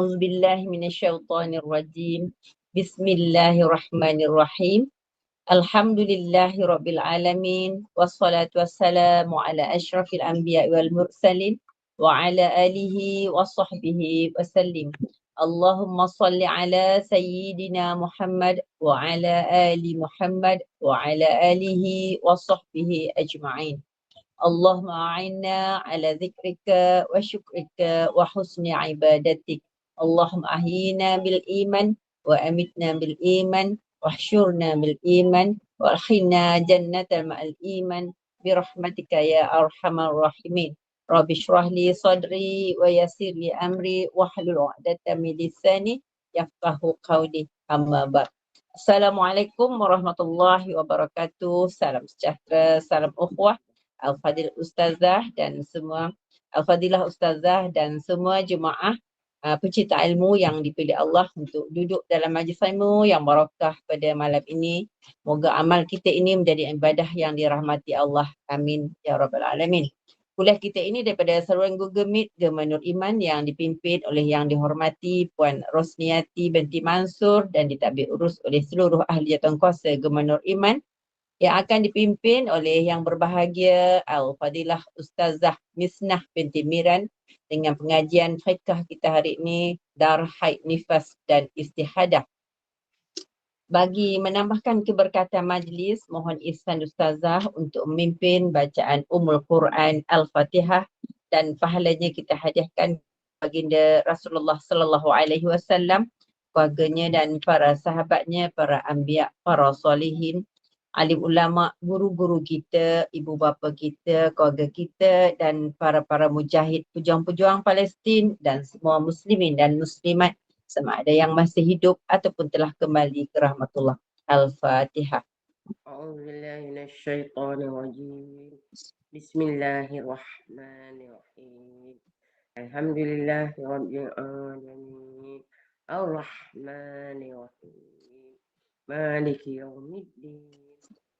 أعوذ بالله من الشيطان الرجيم. بسم الله الرحمن الرحيم. الحمد لله رب العالمين والصلاة والسلام على أشرف الأنبياء والمرسلين وعلى آله وصحبه وسلم. اللهم صل على سيدنا محمد وعلى آل محمد وعلى آله وصحبه أجمعين. اللهم أعنا على ذكرك وشكرك وحسن عبادتك. اللهم أحينا بالإيمان وأمتنا بالإيمان واحشرنا بالإيمان وأدخلنا جنة مع الإيمان برحمتك يا أرحم الراحمين. رب اشرح لي صدري ويسر لي أمري واحلل عقدة من لساني يفقهوا قولي. أما بعد. Assalamualaikum warahmatullahi wabarakatuh. Salam sejahtera, salam ukhuwah. Al-Fadil Ustazah dan semua Al-Fadilah Ustazah dan semua jemaah pecinta ilmu yang dipilih Allah untuk duduk dalam majlis ilmu yang barakah pada malam ini. Moga amal kita ini menjadi ibadah yang dirahmati Allah. Amin ya rabbal alamin. Kuliah kita ini daripada saluran Google Meet Gema Nur Iman yang dipimpin oleh yang dihormati Puan Rosniati binti Mansur dan ditadbir urus oleh seluruh ahli jawatankuasa Gema Nur Iman, yang akan dipimpin oleh yang berbahagia Al-Fadilah Ustazah Misnah binti Miran dengan pengajian fiqh kita hari ini, Dar Haid Nifas dan Istihadah. Bagi menambahkan keberkatan majlis, mohon ihsan Ustazah untuk memimpin bacaan Ummul Quran Al-Fatihah dan pahalanya kita hadiahkan baginda Rasulullah sallallahu alaihi wasallam, keluarganya dan para sahabatnya, para anbiya, para solihin, alim ulama, guru-guru kita, ibu bapa kita, keluarga kita dan para mujahid, pejuang-pejuang Palestin dan semua muslimin dan muslimat sama ada yang masih hidup ataupun telah kembali ke rahmatullah. Al-Fatihah. A'udzubillahi minasyaitonirrajim. Bismillahirrahmanirrahim. Alhamdulillahirabbil alamin. Ar-Rahmanirrahim. Maliki yaumiddin.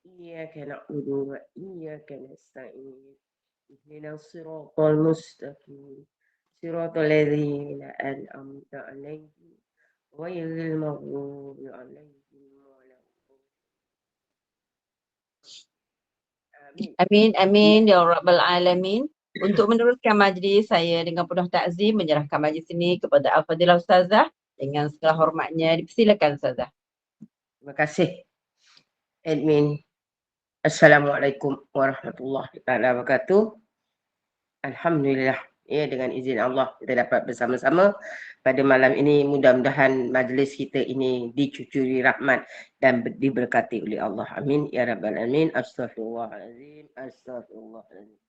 Iyyaka na'budu wa iyyaka nasta'in. Ihdinas siratal mustaqim. Siratal ladzina an'amta 'alaihim ghairil maghdubi 'alaihim waladdallin. Amin. Amin, amin ya rabbal alamin. Untuk meneruskan majlis, saya dengan penuh takzim menyerahkan majlis ini kepada Al-Fadilah Ustazah dengan segala hormatnya. Dipersilakan Ustazah. Terima kasih, admin. Assalamualaikum warahmatullahi wabarakatuh. Alhamdulillah, ya, dengan izin Allah kita dapat bersama-sama pada malam ini. Mudah-mudahan majlis kita ini dicucuri rahmat dan diberkati oleh Allah. Amin ya rabbal alamin. Astaghfirullahalazim. Astaghfirullahalazim.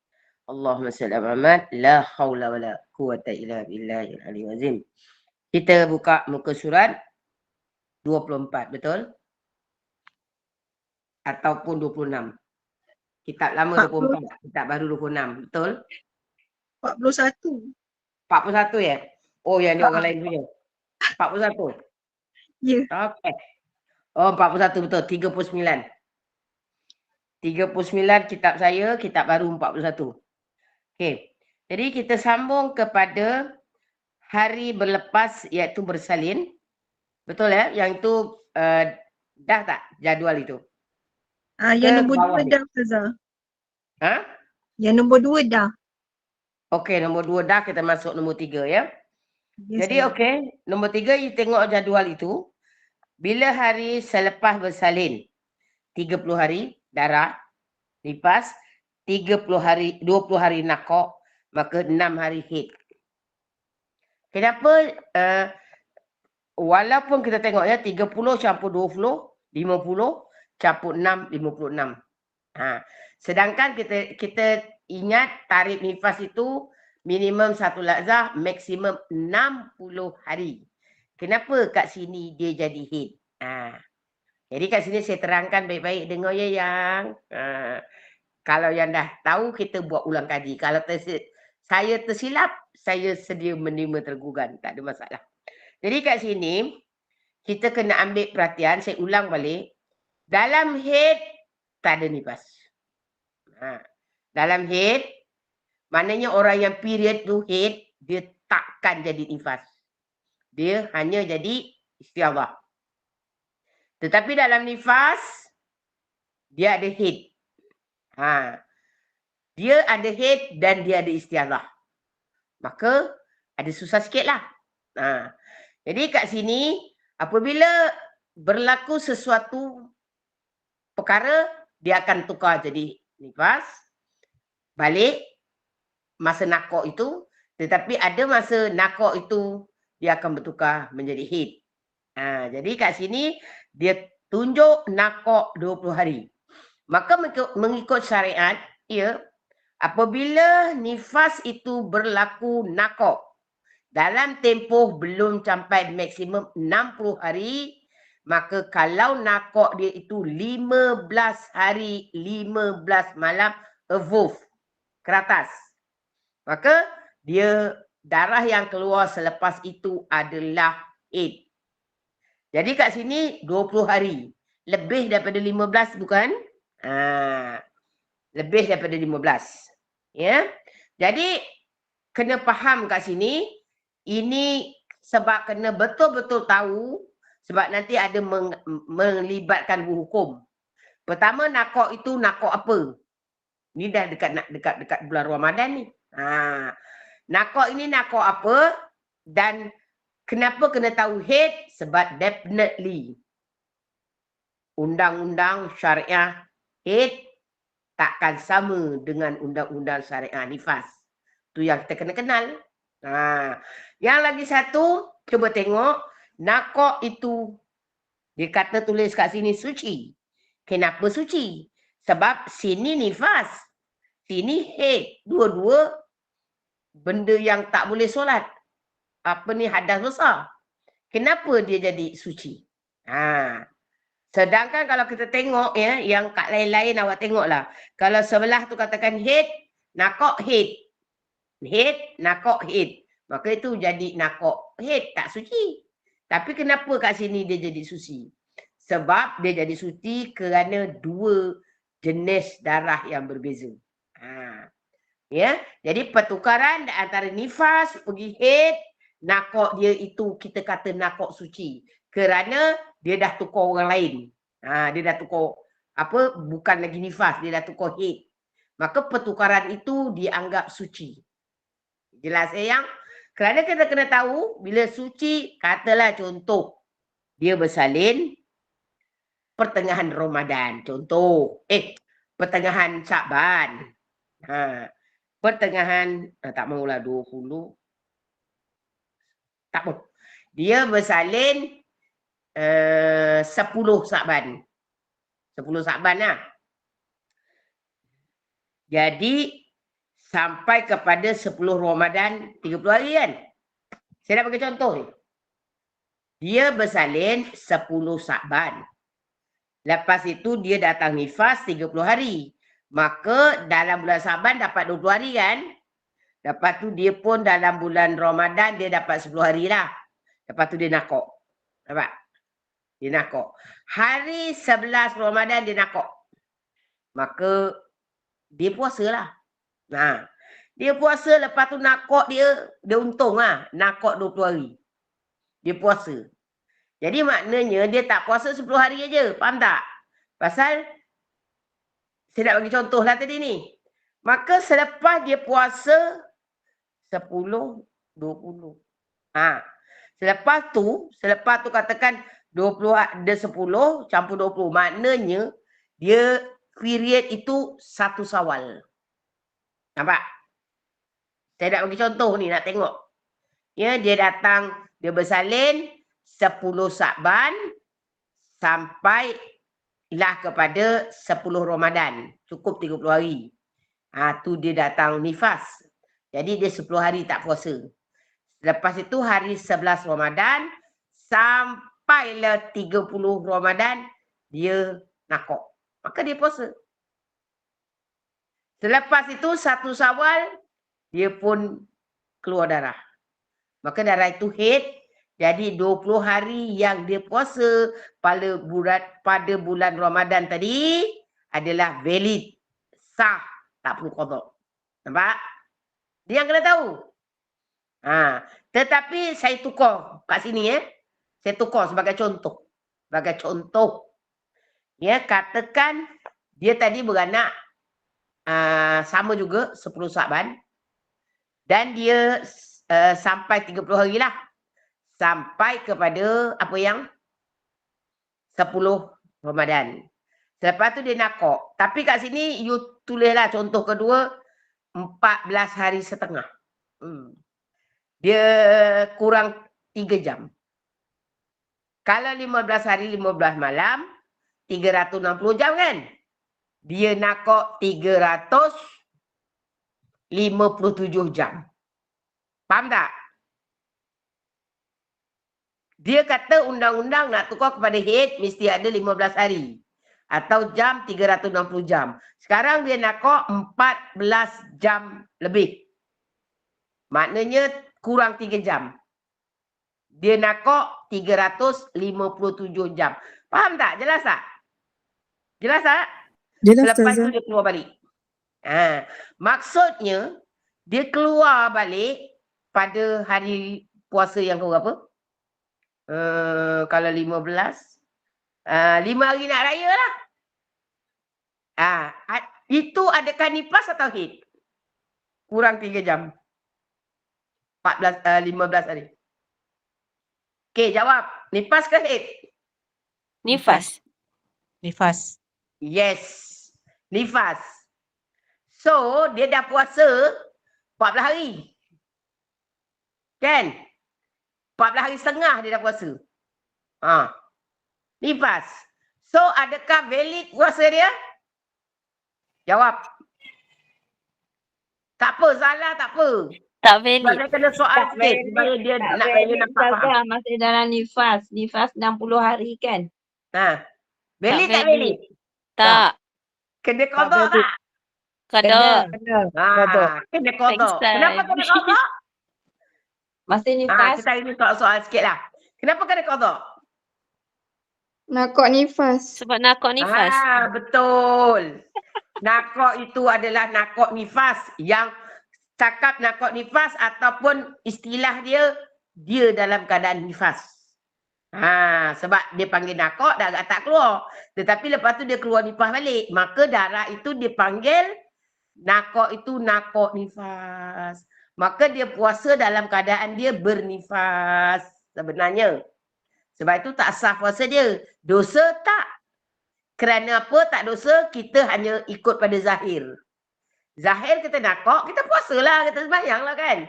Allahumma salli ala Muhammad. La haula wala quwata illa billahil aliyyil azim. Kita buka muka surat 24, betul? Ataupun 26. Kitab lama 24, kitab baru 26, betul? 41. 41 ya? Oh, yang ni orang lain punya. 41. Ya. Okey. Oh, 41 betul. 39. 39 kitab saya, kitab baru 41. Okey. Jadi kita sambung kepada hari berlepas iaitu bersalin. Betul ya? Yang itu dah tak jadual itu? Yang nombor 2 bawah ni? dah Ustazah. Ha? Yang nombor 2 dah. Okey, nombor 2 dah, kita masuk nombor 3 ya. Ya, Jadi okey, nombor 3 you tengok jadual itu. Bila hari selepas bersalin, 30 hari darah, nifas, 30 hari, 20 hari nakok, maka 6 hari haid. Kenapa walaupun kita tengok ya 30 campur 20, 50 campur 6, 56. Sedangkan kita ingat tarikh nifas itu minimum 1 lazah, maksimum 60 hari. Kenapa kat sini dia jadi haid? Jadi kat sini saya terangkan baik-baik, dengar ya yang. Kalau yang dah tahu, kita buat ulang kaji. Kalau saya tersilap, saya sedia menerima tergugat, tak ada masalah. Jadi kat sini kita kena ambil perhatian, saya ulang balik. Dalam haid tak ada nifas. Dalam haid, maknanya orang yang period tu haid, dia takkan jadi nifas. Dia hanya jadi istiadah. Tetapi dalam nifas, dia ada haid. Dia ada haid dan dia ada istiadah. Maka ada susah sikit lah. Jadi kat sini, apabila berlaku sesuatu perkara, dia akan tukar jadi nifas. Balik masa nakok itu. Tetapi ada masa nakok itu, dia akan bertukar menjadi haid. Jadi kat sini, dia tunjuk nakok 20 hari. Maka mengikut syariat, apabila nifas itu berlaku nakok dalam tempoh belum sampai maksimum 60 hari, maka kalau nakok dia itu 15 hari, 15 malam above, ke atas, maka dia darah yang keluar selepas itu adalah haid. Jadi kat sini 20 hari. Lebih daripada 15 bukan? Lebih daripada 15. Ya. Jadi kena faham kat sini, ini sebab kena betul-betul tahu, sebab nanti ada melibatkan hukum. Pertama, nakok itu nakok apa? Ni dah dekat bulan Ramadan ni. Nakok ini nakok apa? Dan kenapa kena tahu haid? Sebab definitely undang-undang syariah haid takkan sama dengan undang-undang syariah nifas. Tu yang kita kena kenal. Yang lagi satu, cuba tengok. Nakok itu, dia kata tulis kat sini suci. Kenapa suci? Sebab sini nifas. Sini haid. Dua-dua benda yang tak boleh solat. Apa ni, hadas besar. Kenapa dia jadi suci? Sedangkan kalau kita tengok yang kat lain-lain awak tengoklah. Kalau sebelah tu katakan haid, nakok haid. Haid, nakok haid. Maka itu jadi nakok haid, tak suci. Tapi kenapa kat sini dia jadi suci? Sebab dia jadi suci kerana dua jenis darah yang berbeza. Jadi pertukaran antara nifas pergi haid, nakok dia itu kita kata nakok suci. Kerana dia dah tukar orang lain. Dia dah tukar bukan lagi nifas, dia dah tukar haid. Maka pertukaran itu dianggap suci. Jelas yang? Kerana kita kena tahu bila suci, katalah contoh dia bersalin pertengahan Ramadan. Contoh, pertengahan Syakban. Pertengahan, tak maulah 20. Tak mau. Dia bersalin 10 Syakban. 10 Syakban lah. Jadi sampai kepada 10 Ramadan 30 hari kan. Saya nak bagi contoh ni. Dia bersalin 10 Syakban. Lepas itu dia datang nifas 30 hari. Maka dalam bulan Syakban dapat 20 hari kan. Lepas tu dia pun dalam bulan Ramadan dia dapat 10 hari lah. Lepas tu dia nakok. Nampak? Dia nakok. Hari 11 Ramadan dia nakok. Maka dia puasa lah. Dia puasa lepas tu nakok dia untung lah. Nakok 20 hari. Dia puasa. Jadi maknanya dia tak puasa 10 hari aja. Faham tak? Pasal saya nak bagi contoh lah tadi ni. Maka selepas dia puasa 10, 20. Selepas tu katakan 20 ada 10 campur 20. Maknanya dia period itu 1 Syawal. Nampak? Saya nak bagi contoh ni, nak tengok. Dia datang, dia bersalin 10 Syakban sampai lah kepada 10 Ramadan. Cukup 30 hari. Tu dia datang nifas. Jadi dia 10 hari tak puasa. Lepas itu hari 11 Ramadan sampailah 30 Ramadan dia nakok. Maka dia puasa. Selepas itu 1 Syawal dia pun keluar darah. Maka darah itu haid. Jadi 20 hari yang dia puasa pada bulan Ramadan tadi adalah valid. Sah. Tak perlu qada. Nampak? Dia yang kena tahu. Tetapi saya tukar kat sini Saya tukar sebagai contoh. Sebagai contoh. Ya, katakan dia tadi beranak sama juga 10 Sa'ban. Dan dia sampai 30 hari lah. Sampai kepada apa yang 10 Ramadan. Selepas tu dia nakok. Tapi kat sini you tulislah contoh kedua 14 hari setengah. Dia kurang 3 jam. Kalau 15 hari 15 malam 360 jam kan? Dia nakok 357 jam. Faham tak? Dia kata undang-undang nak tukar kepada haid mesti ada 15 hari. Atau jam 360 jam. Sekarang dia nakok 14 jam lebih. Maknanya kurang 3 jam. Dia nakok 357 jam. Faham tak? Jelas tak? Jelas tak? Jelas, Lepas tu Ustazah. dia keluar balik. Maksudnya, dia keluar balik pada hari puasa yang berapa? Kalau 15. 5 hari nak raya lah. Itu adakah nifas atau haid? Kurang 3 jam. 15 hari. Okey, jawab. Nifas ke haid? Nifas. Nifas. Yes. Nifas. So, dia dah puasa 14 hari. Kan? 14 hari setengah dia dah puasa. Nifas. So, adakah valid puasa dia? Jawab. Tak apa, salah tak apa. Tak Sebab valid. saya kena soal Tak sikit. Supaya valid, dia tak nak valid, raya nampak faham. Ustazah. Masih dalam nifas. Nifas 60 hari kan? Valid tak valid. valid? Tak. Kena kodok valid. tak? Kodok. Kena kodok. Pakistan. Kenapa kena kodok? Masih nifas. Kita hari ni soal sikit lah. Kenapa kena kodok? Nakok nifas. Sebab nakok nifas. Betul. Nakok itu adalah nakok nifas. Yang cakap nakok nifas ataupun istilah dia dalam keadaan nifas. Sebab dia panggil nakok dah agak tak keluar. Tetapi lepas tu dia keluar nifas balik. Maka darah itu dipanggil nakok itu nakok nifas. Maka dia puasa dalam keadaan dia bernifas sebenarnya. Sebab itu tak sah puasa dia. Dosa tak. Kerana apa tak dosa? Kita hanya ikut pada zahir. Zahir kita nakok, kita puasalah, kita sembahyang lah kan.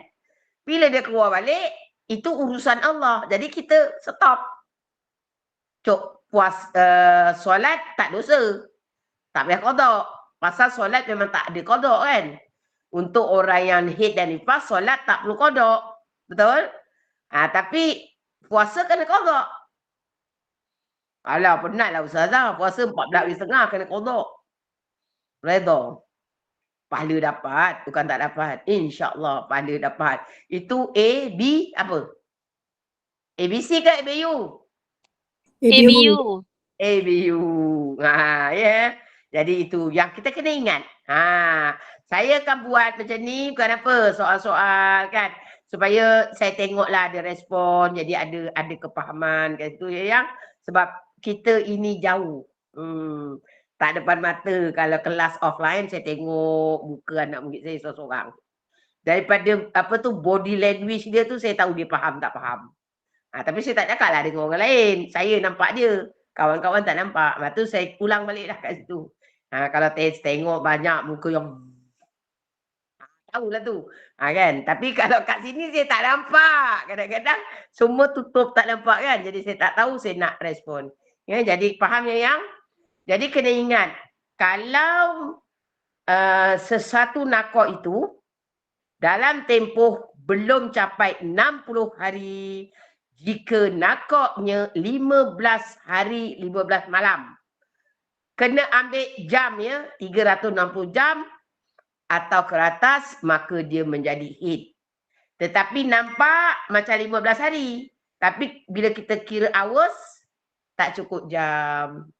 Bila dia keluar balik, itu urusan Allah. Jadi kita stop. Solat tak dosa. Tak payah kodok. Pasal solat memang tak ada kodok kan. Untuk orang yang haid dan nifas, solat tak perlu kodok. Betul? Tapi puasa kena kodok. Alah, penatlah Ustazah. Puasa 14 hari setengah kena kodok. Redha. Pahala dapat. Bukan tak dapat. InsyaAllah pahala dapat. Itu A, B, apa? ABC ke ABU? ABU. ABU. Ya. Jadi itu yang kita kena ingat. Saya akan buat macam ni bukan apa, soal-soal kan. Supaya saya tengoklah ada respon, jadi ada kepahaman kan itu yang sebab kita ini jauh. Tak depan mata. Kalau kelas offline saya tengok muka anak murid saya seorang-seorang. Daripada body language dia tu saya tahu dia faham tak faham. Tapi saya tak cakap lah dengan orang lain. Saya nampak dia. Kawan-kawan tak nampak. Lepas tu saya ulang balik lah kat situ. Kalau tengok banyak muka yang tahulah tu. Kan? Tapi kalau kat sini saya tak nampak. Kadang-kadang semua tutup tak nampak kan. Jadi saya tak tahu saya nak respon. Ya, jadi fahamnya yang? Jadi kena ingat. Kalau sesuatu nakok itu dalam tempoh belum capai 60 hari, jika nakoknya 15 hari 15 malam. Kena ambil jam ya, 360 jam atau ke atas, maka dia menjadi haid. Tetapi nampak macam 15 hari. Tapi bila kita kira hours, tak cukup jam.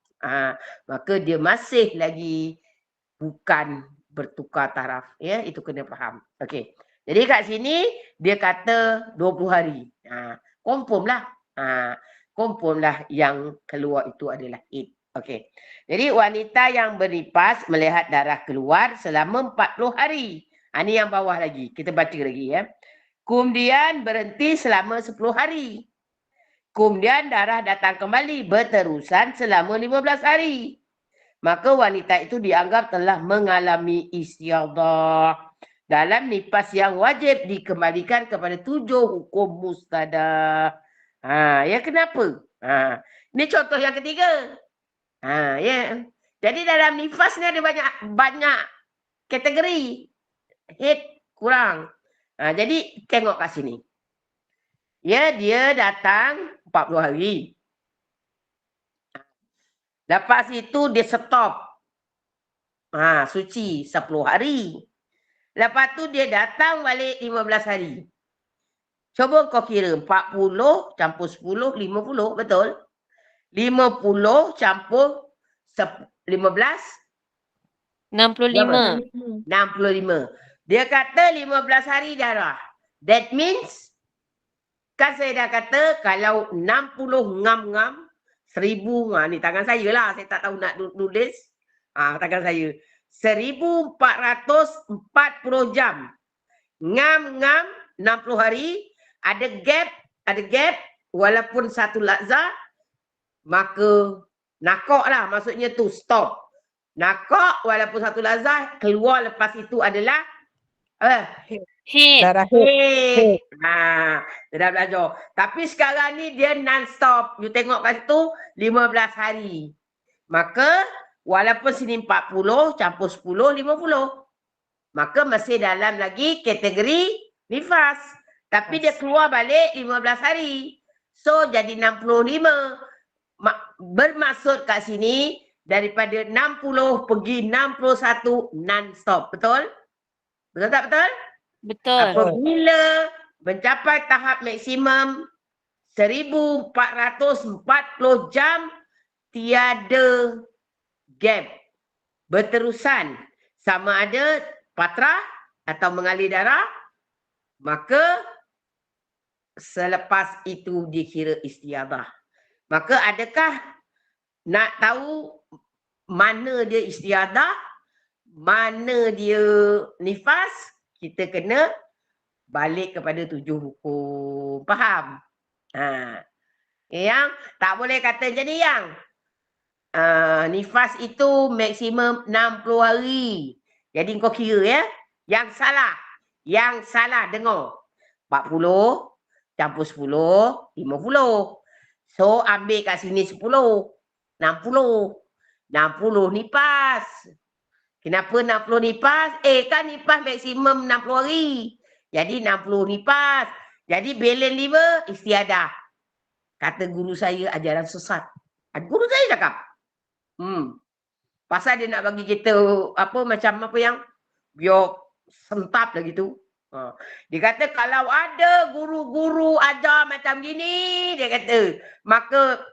Maka dia masih lagi bukan bertukar taraf. Ya, itu kena faham. Okey. Jadi kat sini dia kata 20 hari. Confirm lah. Confirm lah yang keluar itu adalah haid. Okey. Jadi wanita yang bernifas melihat darah keluar selama 40 hari. Ini yang bawah lagi. Kita baca lagi ya. Kemudian berhenti selama 10 hari. Kemudian darah datang kembali berterusan selama 15 hari. Maka wanita itu dianggap telah mengalami istiadah. Dalam nifas yang wajib dikembalikan kepada 7 hukum mustadah. Ya kenapa? Ini contoh yang ketiga. Ya. Jadi dalam nifas ni ada banyak kategori. Haid kurang. Jadi tengok kat sini. Ya, dia datang 40 hari. Lepas itu dia stop. Suci 10 hari. Lepas tu dia datang balik 15 hari. Cuba kau kira 40 campur 10, 50, betul? 50 campur 15, 65. 65. Dia kata 15 hari darah. That means, kan saya dah kata kalau 60 ngam-ngam, 1000, ni tangan saya lah, saya tak tahu nak tulis. Tangan saya. 1440 jam. Ngam-ngam 60 hari, ada gap, walaupun satu lazah, maka nakok lah, maksudnya tu stop. Nakok walaupun satu lazah, keluar lepas itu adalah Haid. Darah haid. Dia dah belajar. Tapi sekarang ni dia non-stop. You tengok kat situ 15 hari. Maka walaupun sini 40 campur 10, 50. Maka masih dalam lagi kategori nifas. Tapi dia keluar balik 15 hari. So jadi 65. Bermaksud kat sini daripada 60 pergi 61 non-stop. Betul? Betul tak betul? Betul. Apabila mencapai tahap maksimum 1440 jam tiada gap, berterusan, sama ada patrah atau mengalir darah, maka selepas itu dikira istiadah. Maka adakah nak tahu mana dia istiadah, mana dia nifas? Kita kena balik kepada 7 hukum. Faham? Yang tak boleh kata jadi yang nifas itu maksimum 60 hari. Jadi kau kira ya. Yang salah dengar. 40 campur 10, 50. So ambil kat sini 10. 60 nifas. Kenapa 60 nifas? Kan nifas maksimum 60 hari. Jadi 60 nifas. Jadi balance 5 istiadah. Kata guru saya ajaran sesat. Guru saya cakap. Pasal dia nak bagi kita macam yang biar sentap lagi tu. Dia kata kalau ada guru-guru ajar macam gini, dia kata, maka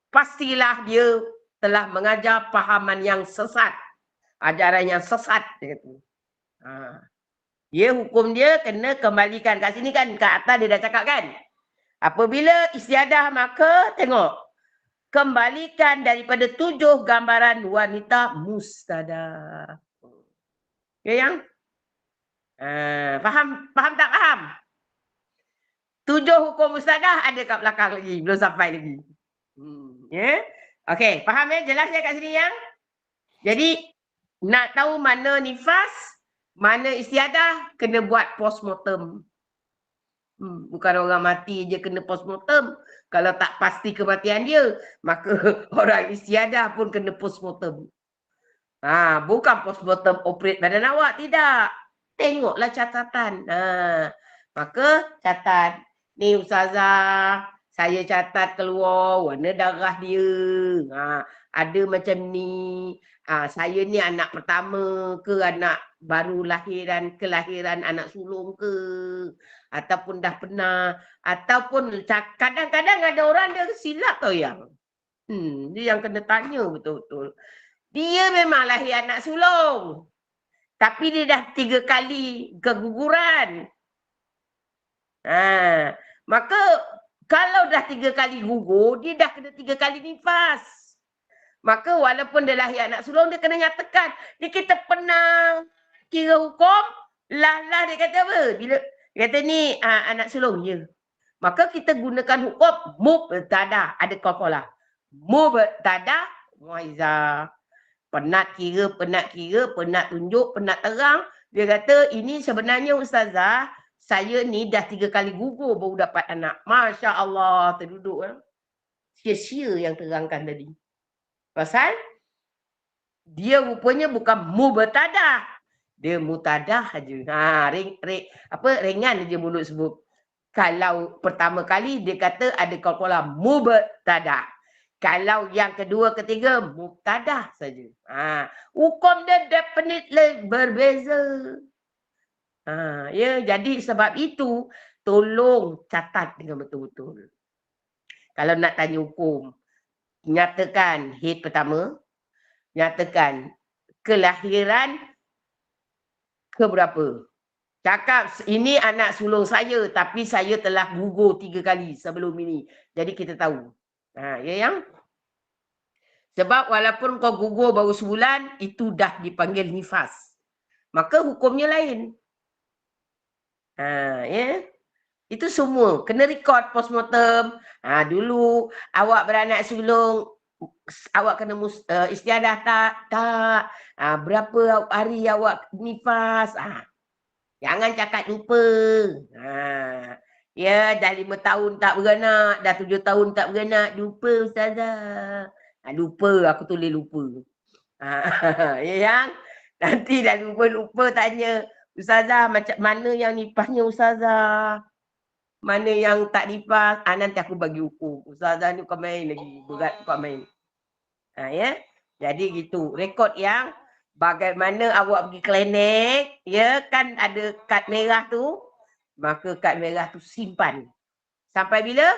pastilah dia telah mengajar fahaman yang sesat. Ajaran yang sesat, dia kata. Dia hukum dia kena kembalikan. Kat sini kan, kat atas dia dah cakap kan. Apabila istiadah maka tengok. Kembalikan daripada 7 gambaran wanita mustadah. Ya yang? Faham tak faham? 7 hukum mustadah ada kat belakang lagi. Belum sampai lagi. Ya? Okey, faham ya? Jelas ya kat sini yang? Jadi, nak tahu mana nifas, mana istiadah, kena buat postmortem. Bukan orang mati je kena postmortem. Kalau tak pasti kematian dia, maka orang istiadah pun kena postmortem. Bukan postmortem operate badan awak, tidak. Tengoklah catatan. Maka catat. Ni Ustazah, saya catat keluar warna darah dia. Ada macam ni. Saya ni anak pertama ke anak baru kelahiran anak sulung ke, ataupun dah pernah, ataupun kadang-kadang ada orang dia silap tau yang. Dia yang kena tanya betul-betul. Dia memang lahir anak sulung. Tapi dia dah 3 kali keguguran. Maka kalau dah 3 kali gugur, dia dah kena 3 kali nifas. Maka walaupun dia lahir anak sulung, dia kena nyatakan. Dia kita pernah kira hukum, lah dia kata apa? Bila dia kata ni anak sulung, ya. Maka kita gunakan hukum mubtada. Ada qalqalah. Mubtada muaiza. Penat kira, penat tunjuk, penat terang. Dia kata ini sebenarnya ustazah, saya ni dah 3 kali gugur baru dapat anak. Masya Allah, terduduk. Sia-sia yang terangkan tadi. Pasal dia rupanya bukan mubtada. Dia mutadah aja. Ringan aja mulut sebut. Kalau pertama kali dia kata ada qalqalah mubtada. Kalau yang kedua, ketiga, mubtadah saja. Hukum dia definitely berbeza. Ya, jadi sebab itu tolong catat dengan betul-betul. Kalau nak tanya hukum, nyatakan head pertama, nyatakan kelahiran keberapa. Cakap ini anak sulung saya tapi saya telah gugur 3 kali sebelum ini. Jadi kita tahu. Ya yang? Sebab walaupun kau gugur baru sebulan, itu dah dipanggil nifas. Maka hukumnya lain. Ya. Itu semua. Kena record postmortem. Dulu awak beranak sulung, awak kena istiadah tak? Berapa hari awak nifas? Jangan cakap lupa. Ya, dah 5 tahun tak beranak, dah 7 tahun tak beranak. Lupa ustazah. Lupa, aku tulis lupa. Ya yang? Nanti dah lupa tanya. Ustazah, macam mana yang nifasnya ustazah? Mana yang tak nifas? Nanti aku bagi hukum. Ustazah ni kau main lagi. Berat kau main. Ya? Jadi gitu. Rekod yang bagaimana awak pergi klinik. Ya kan ada kad merah tu. Maka kad merah tu simpan. Sampai bila?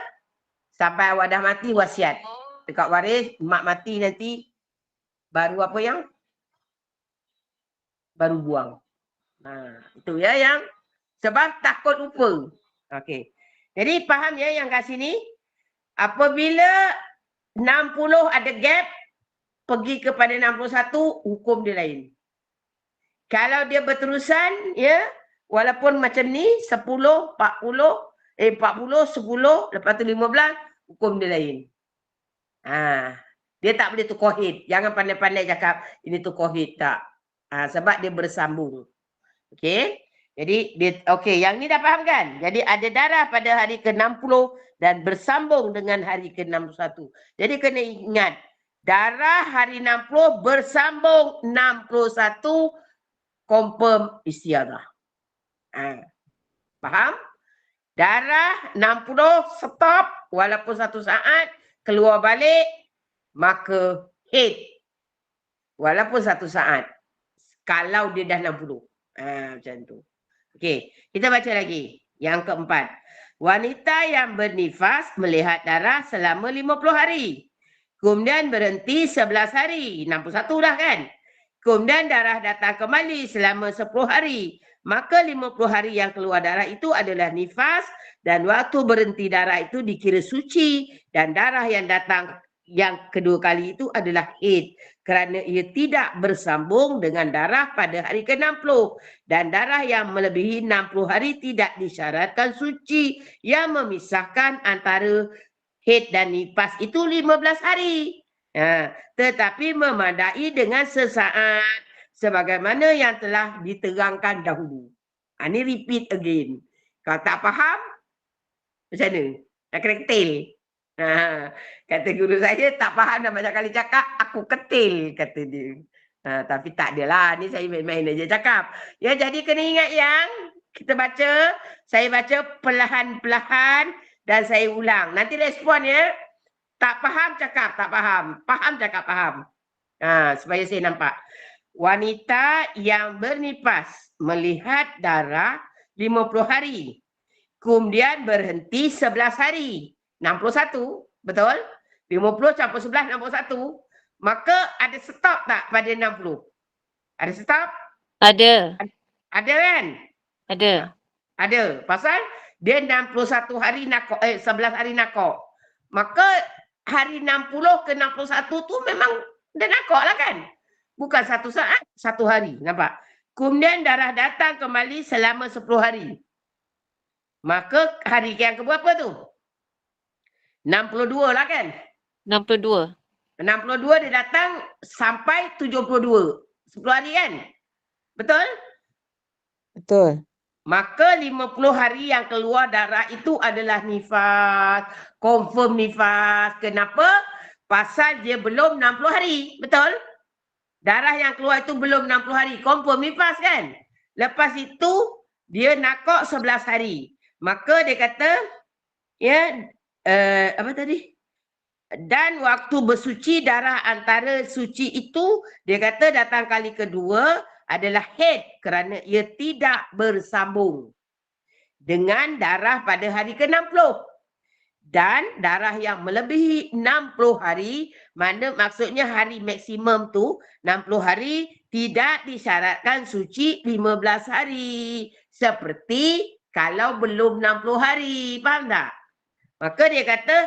Sampai awak dah mati wasiat. Dekat waris, mak mati nanti. Baru apa yang? Baru buang. Itu ya yang. Sebab takut lupa. Okey. Jadi faham ya yang kat sini? Apabila 60 ada gap, pergi kepada 61, hukum dia lain. Kalau dia berterusan, ya, walaupun macam ni, 10, 10, 10, lepas tu 15, hukum dia lain. Dia tak boleh tukar head. Jangan pandai-pandai cakap, ini tukar head, tak. Sebab dia bersambung. Okey. Jadi, okey, yang ni dah faham kan? Jadi, ada darah pada hari ke-60 dan bersambung dengan hari ke-61. Jadi, kena ingat, darah hari 60 bersambung 61, confirm istiadah. Faham? Darah 60 stop walaupun 1 saat, keluar balik, maka head walaupun 1 saat. Kalau dia dah 60. Macam tu. Okey, kita baca lagi. Yang keempat. Wanita yang bernifas melihat darah selama 50 hari. Kemudian berhenti 11 hari. 61 dah kan? Kemudian darah datang kembali selama 10 hari. Maka 50 hari yang keluar darah itu adalah nifas. Dan waktu berhenti darah itu dikira suci. Dan darah yang datang yang kedua kali itu adalah haid. Kerana ia tidak bersambung dengan darah pada hari ke-60. Dan darah yang melebihi 60 hari tidak disyaratkan suci. Yang memisahkan antara haid dan nifas itu 15 hari. Tetapi memadai dengan sesaat. Sebagaimana yang telah diterangkan dahulu. Ini repeat again. Kalau tak faham, macam mana? Nak kena ketil. Kata guru saya, tak faham dah banyak kali cakap, aku ketil, kata dia. Tapi tak adalah, ni saya main-main aja cakap. Ya, jadi kena ingat yang kita baca, saya baca perlahan-perlahan dan saya ulang. Nanti respon ya. Tak faham cakap, tak faham. Faham cakap, faham. Supaya saya nampak. Wanita yang bernifas melihat darah 50 hari. Kemudian berhenti 11 hari. 61, betul? 50 campur 11, 61. Maka ada stop tak pada 60? Ada stop? Ada. Ada kan? Ada. Ada. Pasal dia 61 hari nakok, 11 hari nakok. Maka hari 60 ke 61 tu memang dia nakok lah kan? Bukan satu saat, satu hari. Nampak? Kemudian darah datang kembali selama 10 hari. Maka hari yang keberapa tu? 62 lah kan? 62. 62 dia datang sampai 72. 10 hari kan? Betul? Betul. Maka 50 hari yang keluar darah itu adalah nifas. Confirm nifas. Kenapa? Pasal dia belum 60 hari. Betul? Darah yang keluar itu belum 60 hari. Confirm nifas kan? Lepas itu dia nakok 11 hari. Maka dia kata, ya, apa tadi? Dan waktu bersuci darah antara suci itu, dia kata datang kali kedua adalah haid kerana ia tidak bersambung dengan darah pada hari ke-60. Dan darah yang melebihi 60 hari, mana maksudnya hari maksimum tu 60 hari, tidak disyaratkan suci 15 hari. Seperti kalau belum 60 hari. Faham tak? Maka dia kata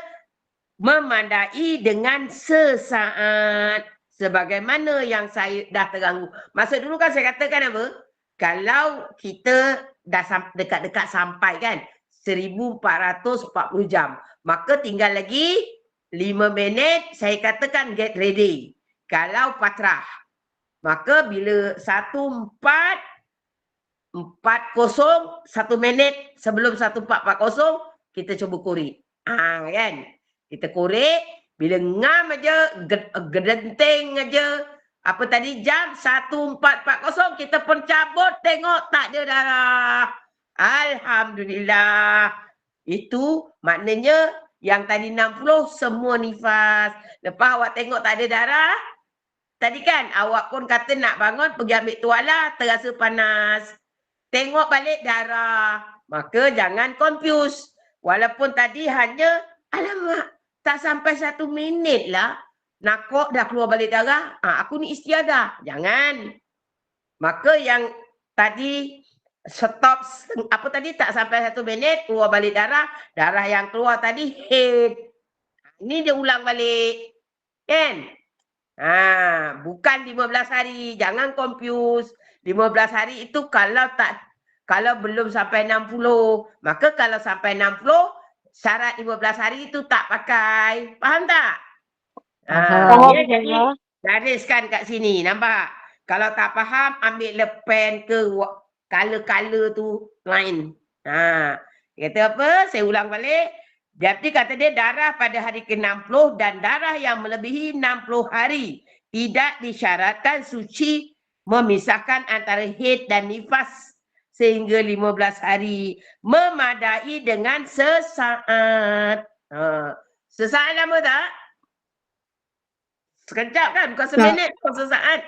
memandai dengan sesaat. Sebagaimana yang saya dah teranggu. Masa dulu kan saya katakan apa? Kalau kita dah dekat-dekat sampai kan 1440 jam. Maka tinggal lagi 5 minit saya katakan get ready. Kalau patrah. Maka bila 1440 1 minit sebelum 1440 kita cuba korek. Kan? Kita korek. Bila ngam aja, gedenting aja. Apa tadi jam 1440 kita pun cabut tengok tak ada darah. Alhamdulillah. Itu maknanya yang tadi 60 semua nifas. Lepas awak tengok tak ada darah. Tadi kan awak pun kata nak bangun pergi ambil tuala terasa panas. Tengok balik darah. Maka jangan confuse. Walaupun tadi hanya alamak. Tak sampai 1 minit lah. Nakok dah keluar balik darah. Aku ni istiadah. Jangan. Maka yang tadi stop. Apa tadi tak sampai 1 minit. Keluar balik darah. Darah yang keluar tadi haid. Ini dia ulang balik. Kan? Bukan 15 hari. Jangan confuse. 15 hari itu kalau belum sampai 60. Maka kalau sampai 60. Syarat 15 hari itu tak pakai. Faham tak? Ya, jadi gariskan kat sini. Nampak? Kalau tak faham, ambil pen ke color-color tu lain. Kata apa? Saya ulang balik. Jadi kata dia darah pada hari ke-60 dan darah yang melebihi 60 hari. Tidak disyaratkan suci memisahkan antara haid dan nifas. Sehingga 15 hari. Memadai dengan sesaat. Sesaat lama tak? Sekejap kan? Bukan seminit, bukan sesaat.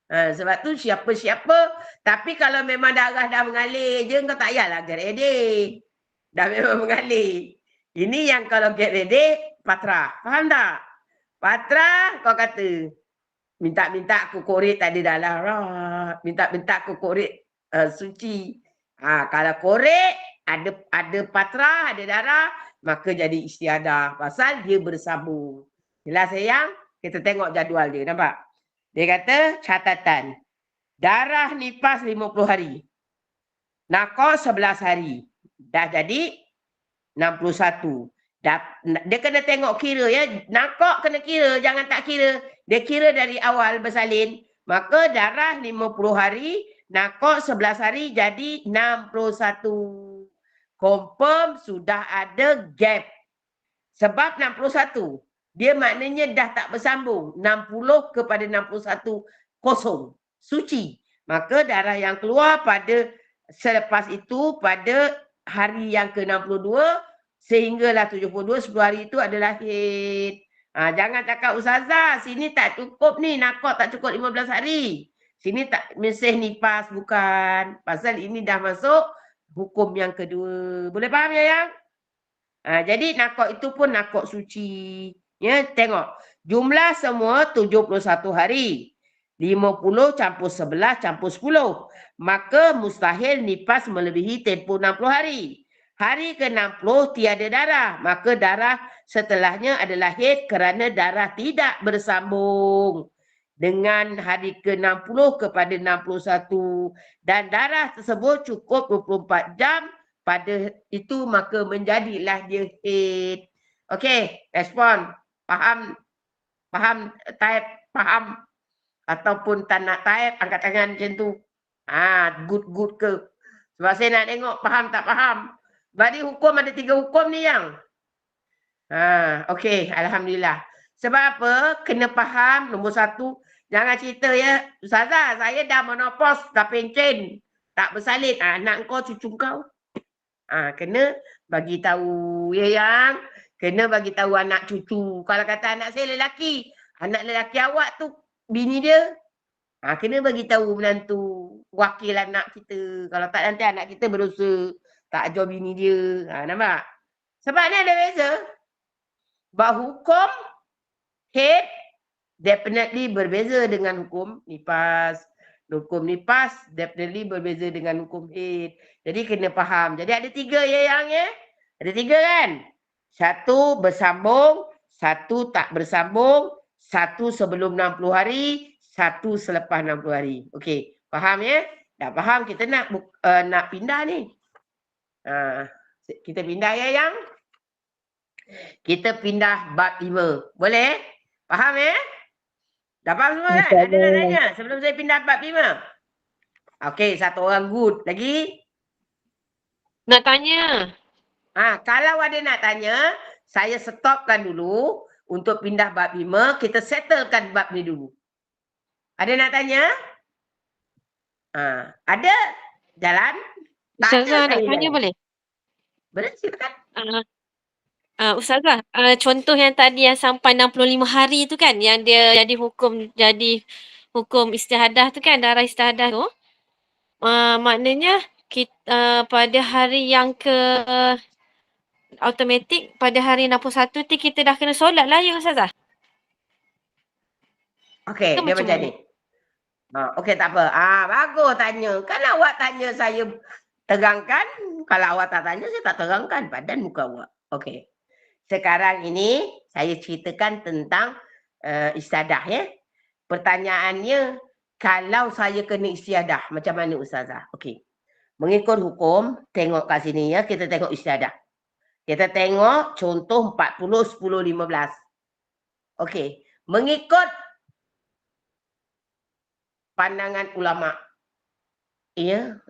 Sebab tu siapa-siapa. Tapi kalau memang darah dah mengalir je, kau tak payahlah get ready. Dah memang mengalir. Ini yang kalau get ready, patrah. Faham tak? Patrah, kau kata. Minta-minta aku korek tak ada darah. Minta-minta aku korek suci. Kalau korek ada patrah, ada darah, maka jadi istiadah. Pasal dia bersambung. Jelas sayang? Kita tengok jadual dia. Nampak? Dia kata catatan. Darah nifas 50 hari. Nakok 11 hari. Dah jadi 61. Dia kena tengok kira ya. Nakok kena kira. Jangan tak kira. Dia kira dari awal bersalin. Maka darah 50 hari. Nakok 11 hari jadi 61. Confirm sudah ada gap. Sebab 61. Dia maknanya dah tak bersambung. 60 kepada 61 kosong. Suci. Maka darah yang keluar pada selepas itu pada hari yang ke-62 sehinggalah 72, 10 hari itu adalah haid. Jangan cakap ustazah, sini tak cukup ni, nakok tak cukup 15 hari. Sini tak mesej nifas, bukan. Pasal ini dah masuk hukum yang kedua. Boleh faham ya yang? Jadi nakok itu pun nakok suci. Ya, tengok. Jumlah semua 71 hari. 50 campur 11 campur 10. Maka mustahil nifas melebihi tempoh 60 hari. Hari ke-60 tiada darah. Maka darah setelahnya adalah haid kerana darah tidak bersambung dengan hari ke-60 kepada 61. Dan darah tersebut cukup 24 jam pada itu maka menjadilah dia haid. Okey, respon. Faham? Faham type? Faham? Ataupun tak nak type, angkat tangan macam tu. Good ke? Sebab saya nak tengok faham tak faham. Berarti hukum ada 3 hukum ni yang. Okey, alhamdulillah. Sebab apa? Kena faham nombor 1. Jangan cerita ya, Ustazah, saya dah menopause, dah pencen, tak bersalin. Anak kau, cucu kau. Kena bagi tahu ya yang. Kena bagi tahu anak cucu. Kalau kata anak saya lelaki, anak lelaki awak tu bini dia. Kena bagi tahu menantu, wakil anak kita. Kalau tak nanti anak kita berdosa tak ajar bini dia. Nampak? Sebab ni ada beza. Sebab hukum haid definitely berbeza dengan hukum nifas. Hukum nifas definitely berbeza dengan hukum haid. Jadi kena faham. Jadi ada 3 ya yang ya. Ada 3 kan? 1 bersambung, 1 tak bersambung, 1 sebelum 60 hari, 1 selepas 60 hari. Okey, faham ya? Dah faham kita nak pindah ni. Kita pindah ya yang? Kita pindah bab 5. Boleh? Faham ya? Dah faham semua kan? Ada nak tanya sebelum saya pindah bab 5? Okey, 1 orang good. Lagi? Nak tanya. Kalau ada nak tanya, saya stopkan dulu untuk pindah bab 5. Kita settlekan bab ni dulu. Ada nak tanya? Ada? Jalan? Tak Ustazah ada, nak saya tanya jalan. boleh? Boleh, silakan. Ustazah, contoh yang tadi yang sampai 65 hari tu kan, yang dia jadi hukum istihadah tu kan, darah istihadah tu. Maknanya kita, pada hari yang automatik pada hari 61 tu kita dah kena solat lah ya Ustazah? Okey, Ke dia macam macam mana? ni. Okey, tak apa. Bagus tanya. Kan awak tanya saya terangkan. Kalau awak tak tanya, saya tak terangkan badan muka awak. Okey. Sekarang ini saya ceritakan tentang istiadah ya. Pertanyaannya, kalau saya kena istiadah, macam mana Ustazah? Okey. Mengikut hukum, tengok kat sini ya, kita tengok istiadah. Kita tengok contoh 40, 10, 15. Okey. Mengikut pandangan ulama. Ya.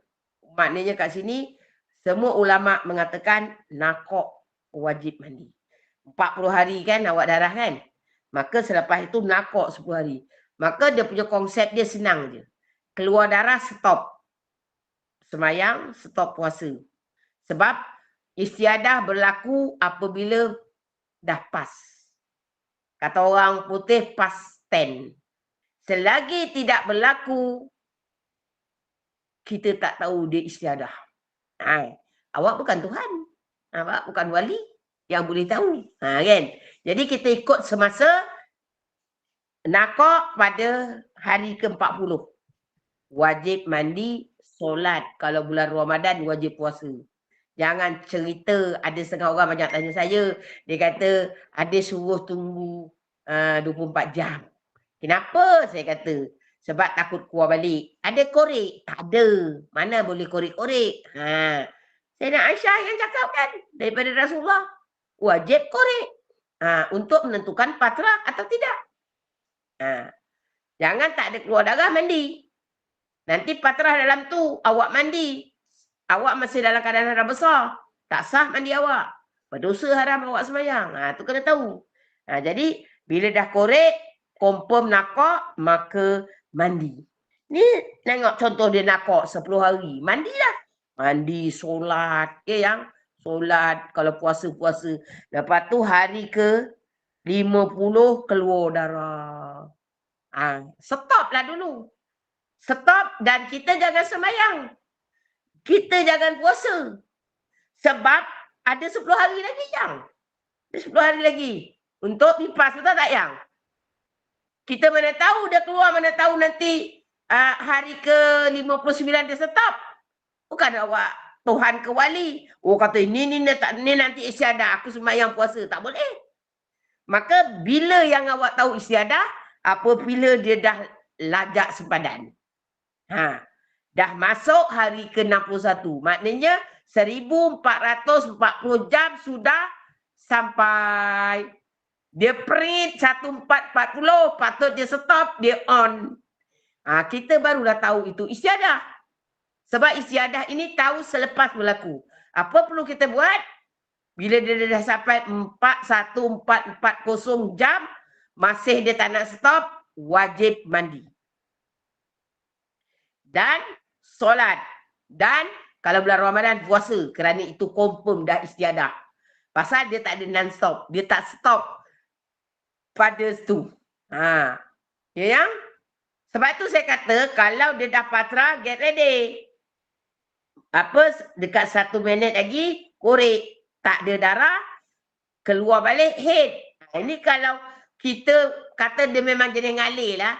Maknanya kat sini semua ulama mengatakan nakok wajib mandi. 40 hari kan awak darah kan? Maka selepas itu nakok 10 hari. Maka dia punya konsep dia senang je. Keluar darah stop. Semayang stop puasa. Sebab istiadah berlaku apabila dah pas. Kata orang putih past tense. Selagi tidak berlaku, kita tak tahu dia istiadah. Awak bukan Tuhan. Awak bukan wali yang boleh tahu. Kan? Jadi kita ikut semasa nakok pada hari ke-40. Wajib mandi, solat. Kalau bulan Ramadan wajib puasa. Jangan cerita ada setengah orang banyak tanya saya. Dia kata ada suruh tunggu 24 jam. Kenapa saya kata? Sebab takut keluar balik. Ada korek? Tak ada. Mana boleh korek-korek? Sayyidina Aisyah yang cakap kan daripada Rasulullah. Wajib korek. Untuk menentukan patrah atau tidak. Jangan tak ada keluar darah mandi. Nanti patrah dalam tu awak mandi. Awak masih dalam keadaan haram besar. Tak sah mandi awak. Berdosa haram awak sembahyang. Tu kena tahu. Jadi bila dah korek, confirm nakok, maka mandi. Ni tengok contoh dia nakok 10 hari. Mandilah. Mandi, solat. Yang solat, kalau puasa-puasa. Lepas tu hari ke 50 keluar darah. Stoplah dulu. Stop dan kita jangan sembahyang. Kita jangan puasa. Sebab ada 10 hari lagi yang. Ada 10 hari lagi. Untuk nifas, betul tak yang? kita mana tahu dia keluar, mana tahu nanti hari ke-59 dia stop. Bukan awak Tuhan ke wali. Oh kata ni nanti istiadah, aku sembahyang puasa. Tak boleh. Maka bila yang awak tahu istiadah, apabila dia dah lajak sepadan. Dah masuk hari ke-61. Maknanya 1440 jam sudah sampai. Dia print 1440, patut dia stop, dia on. Kita barulah tahu itu istiadah. Sebab istiadah ini tahu selepas berlaku. Apa perlu kita buat? Bila dia dah sampai 41440 jam, masih dia tak nak stop, wajib mandi. Dan solat. Dan kalau bulan Ramadan puasa, kerana itu confirm dah istiadah. Pasal dia tak ada non-stop. Dia tak stop pada situ. Ya yang? Sebab tu saya kata, kalau dia dah patra, get ready. Dekat 1 minit lagi, korek. Tak ada darah, keluar balik, head. Ini kalau kita kata dia memang jenis ngalir lah.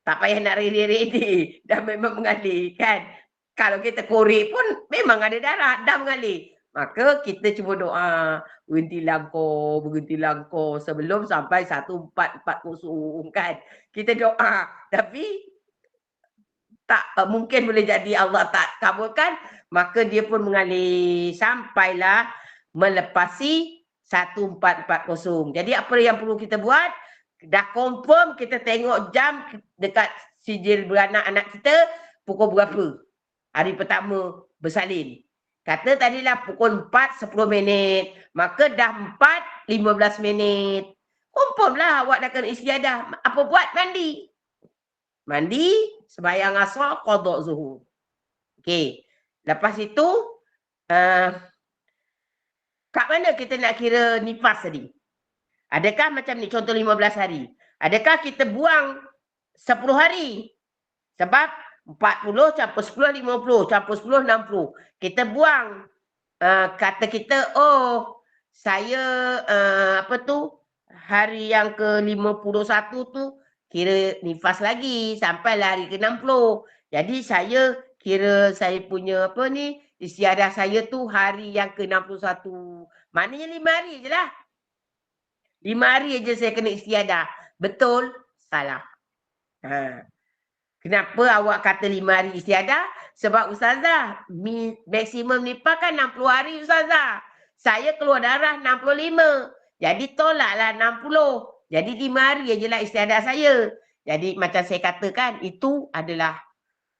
Tak payah nak ready-ready. Dah memang mengalir kan. Kalau kita korek pun memang ada darah. Dah mengalir. Maka kita cuba doa. Berhentilah kau sebelum sampai 1440 kan. Kita doa. Tapi tak mungkin boleh jadi Allah tak kabulkan. Maka dia pun mengalir. Sampailah melepasi 1440. Jadi apa yang perlu kita buat? Dah confirm kita tengok jam dekat sijil beranak anak kita pukul berapa? Hari pertama bersalin. Kata tadilah pukul 4, 10 minit. Maka dah 4, 15 minit. Confirm lah awak dah kena istiadah. Apa buat? Mandi. Mandi, sembahyang asar, qada zuhur. Okey. Lepas itu, kat mana kita nak kira nifas tadi? Adakah macam ni, contoh 15 hari. Adakah kita buang 10 hari? Sebab 40 campur 10, 50. Campur 10, 60. Kita buang. Kata kita, saya hari yang ke-51 tu kira nifas lagi. Sampailah hari ke-60. Jadi saya kira saya punya istiadah saya tu hari yang ke-61. Maknanya 5 hari je lah. 5 hari aja saya kena istiadah. Betul? Salah. Kenapa awak kata 5 hari istiadah? Sebab Ustazah, maksimum nifas kan 60 hari Ustazah. Saya keluar darah 65. Jadi tolaklah 60. Jadi 5 hari aja lah istiadah saya. Jadi macam saya katakan, itu adalah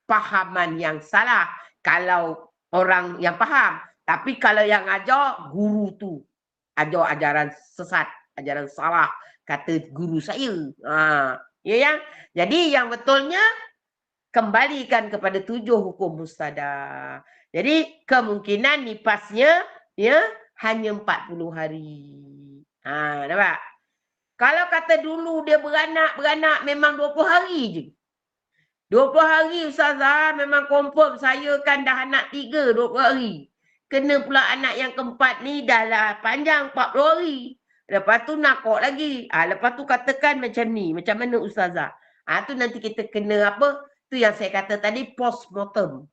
fahaman yang salah. Kalau orang yang faham. Tapi kalau yang ajar, guru tu. Ajar ajaran sesat. Ajaran salah, kata guru saya. Ya yang? Jadi yang betulnya kembalikan kepada 7 hukum mustadah. Jadi kemungkinan nifasnya hanya 40 hari. Nampak? Kalau kata dulu dia beranak memang 20 hari je. 20 hari Ustazah memang confirm saya kan dah anak 3 20 hari. Kena pula anak yang keempat ni dah lah panjang 40 hari. Lepas tu nakok lagi. Lepas tu katakan macam ni. Macam mana Ustazah? Tu nanti kita kena apa? Tu yang saya kata tadi postmortem.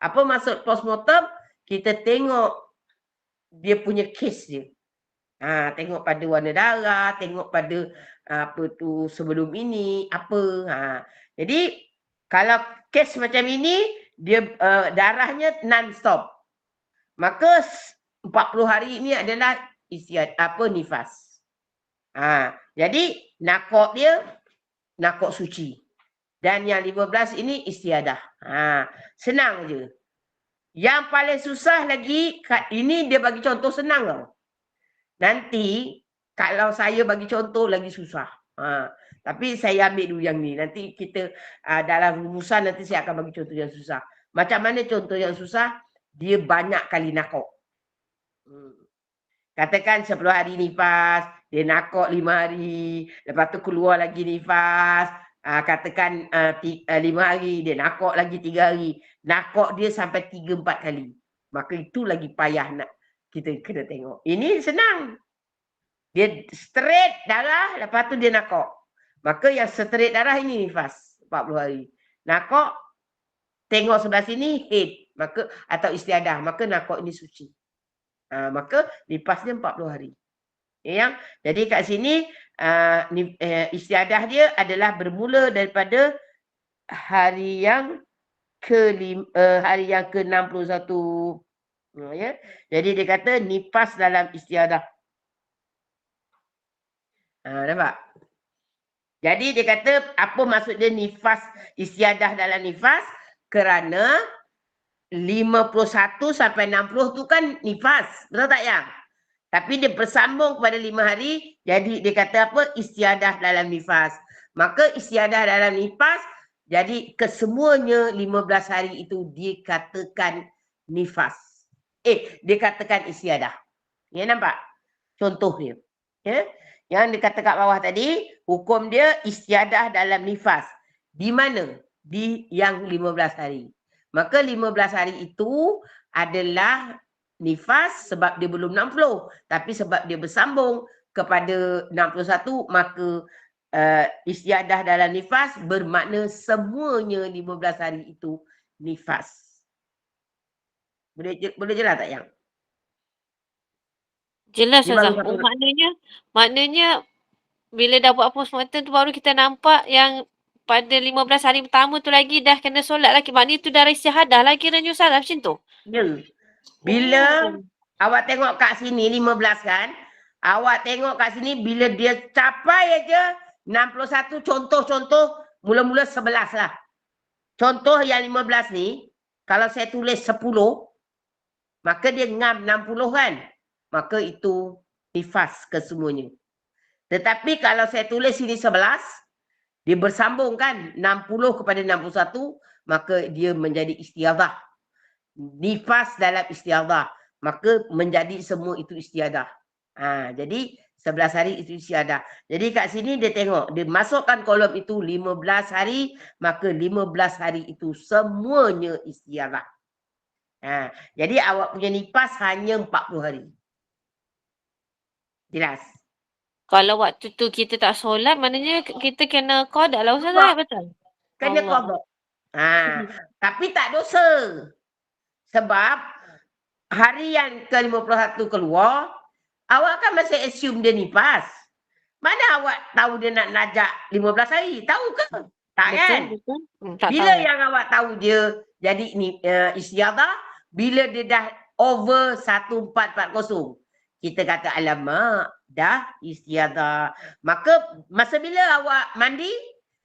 Apa maksud postmortem? Kita tengok dia punya kes dia. Tengok pada warna darah. Tengok pada sebelum ini. Jadi kalau kes macam ini, dia darahnya non-stop. Maka 40 hari ini adalah nifas. Jadi nakok dia nakok suci. Dan yang 15 ini istiadah. Senang je. Yang paling susah lagi, ini dia bagi contoh senang tau. Nanti kalau saya bagi contoh lagi susah. Tapi saya ambil dulu yang ni. Nanti kita dalam rumusan nanti saya akan bagi contoh yang susah. Macam mana contoh yang susah? Dia banyak kali nakok. Katakan 10 hari nifas, dia nakok 5 hari, lepas tu keluar lagi nifas, katakan 5 hari, dia nakok lagi 3 hari. Nakok dia sampai 3-4 kali. Maka itu lagi payah nak kita kena tengok. Ini senang. Dia straight darah, lepas tu dia nakok. Maka yang straight darah ini nifas 40 hari. Nakok tengok sebelah sini haid, maka atau istiadah, maka nakok ini suci. Maka nifasnya 40 hari. Yang jadi kat sini istiadah dia adalah bermula daripada hari yang ke-61. Ya. Jadi dia kata nifas dalam istiadah. Nampak? Jadi dia kata apa maksud dia nifas istiadah dalam nifas? Kerana 51 sampai 60 tu kan nifas. Betul tak yang? Tapi dia bersambung kepada 5 hari. Jadi dia kata apa? Istiadah dalam nifas. Maka istiadah dalam nifas. Jadi kesemuanya 15 hari itu dikatakan nifas. Dikatakan istiadah. Ya nampak? Contohnya. Ya. Yang dikata kat bawah tadi. Hukum dia istiadah dalam nifas. Di mana? Di yang 15 hari. Maka 15 hari itu adalah nifas sebab dia belum 60. Tapi sebab dia bersambung kepada 61, maka istiadah dalam nifas bermakna semuanya 15 hari itu nifas. Boleh jelas tak yang? Jelas Ustazah. 51. Maknanya bila dah buat postmortem tu baru kita nampak yang pada 15 hari pertama tu lagi dah kena solat lagi. Maknanya tu dah istihadah lah kiranya Ustazah macam tu. Ya. Bila awak tengok kat sini 15 kan. Awak tengok kat sini bila dia capai aja 61, contoh-contoh mula-mula 11 lah. Contoh yang 15 ni, kalau saya tulis 10, maka dia ngam 60 kan. Maka itu nifas kesemuanya. Tetapi kalau saya tulis sini 11, dia bersambung kan 60 kepada 61, maka dia menjadi istiadah. Nifas dalam istiadah. Maka menjadi semua itu istiadah. Jadi 11 hari itu istiadah. Jadi kat sini dia tengok. Dia masukkan kolom itu 15 hari. Maka 15 hari itu semuanya istiadah. Jadi awak punya nifas hanya 40 hari. Jelas? Kalau waktu tu kita tak solat, maknanya kita kena qada lah Ustazah, betul? Kena qada. Tapi tak dosa. Sebab hari yang ke-51 keluar, awak kan masih assume dia nifas. Mana awak tahu dia nak najak 15 hari? Tahu ke? Tak kan? Betul. Tak Bila tahu. yang awak tahu dia jadi istiadah, bila dia dah over 1440. Kita kata alamak, dah istiadah. Maka masa bila awak mandi?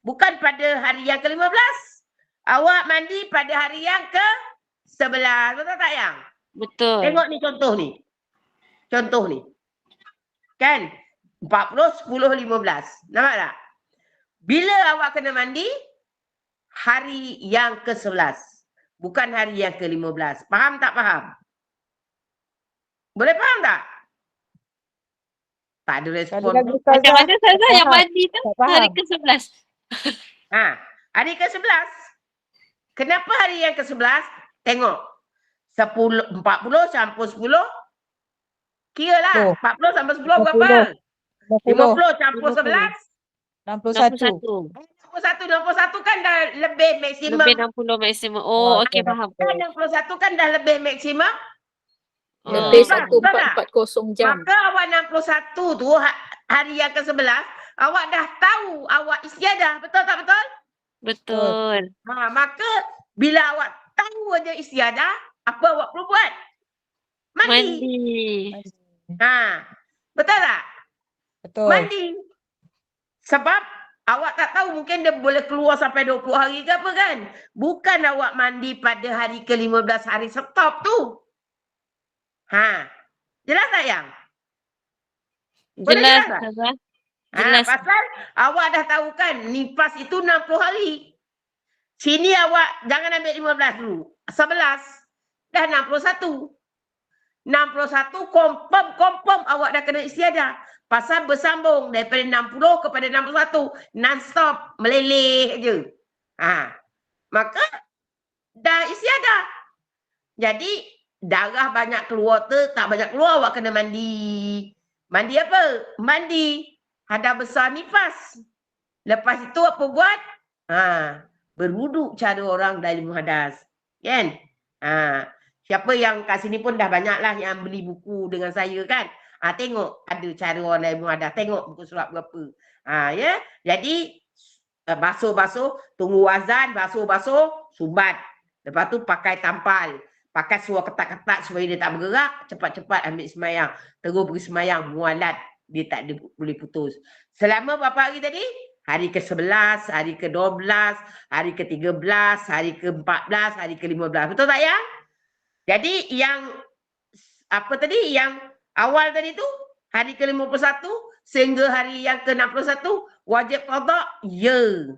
Bukan pada hari yang ke-15. Awak mandi pada hari yang ke-11. Betul tak yang? Betul. Tengok ni contoh ni. Contoh ni. Kan? 40, 10, 15. Nampak tak? Bila awak kena mandi? Hari yang ke-11. Bukan hari yang ke-15. Faham tak faham? Boleh faham tak? Tak ada respon. Macam mana Ustazah yang mandi tu hari ke-11? Hari ke-11. Kenapa hari yang ke-11? Tengok. 40 campur 10. Kira lah. 40 campur 10 berapa? 50 campur 11. 61. 61 kan dah lebih maksimum. Lebih 60 maksimum. Oh, okey faham. Kan 61 kan dah lebih maksimum. Lebih Betul 1440 jam. Maka awak 61 tu hari yang ke-11, awak dah tahu awak istiadah. Betul tak betul? Betul. Maka bila awak tahu aja istiadah, apa awak perlu buat? Mandi. Betul tak? Betul. Mandi. Sebab awak tak tahu mungkin dia boleh keluar sampai 20 hari ke apa kan? Bukan awak mandi pada hari ke-15 hari stop tu. Jelas tak yang? Jelas Ustazah. Jelas. Pasal awak dah tahu kan nifas itu 60 hari. Sini awak jangan ambil 15 dulu. 11 dah 61. 61 confirm awak dah kena istiadah. Pasal bersambung daripada 60 kepada 61. Non-stop meleleh je. Maka dah istiadah. Jadi darah banyak keluar tak banyak keluar, awak kena mandi. Mandi apa? Mandi. Ada besar nifas. Lepas itu apa buat? Berwuduk cara orang dari muhadas. Kan? Siapa yang kat sini pun dah banyak lah yang beli buku dengan saya kan. Tengok ada cara orang dari muhadas. Tengok buku surat berapa. Ya. Jadi basuh-basuh, tunggu azan, basuh-basuh, sumbat. Lepas tu pakai tampal. Pakai suara ketat-ketat supaya dia tak bergerak. Cepat-cepat ambil semayang. Terus pergi semayang. Mualat. Dia tak boleh putus. Selama berapa hari tadi? Hari ke-11, hari ke-12, hari ke-13, hari ke-14, hari ke-15. Betul tak ya? Jadi yang apa tadi? Yang awal tadi tu hari ke-51 sehingga hari yang ke-61 wajib qada? Ya.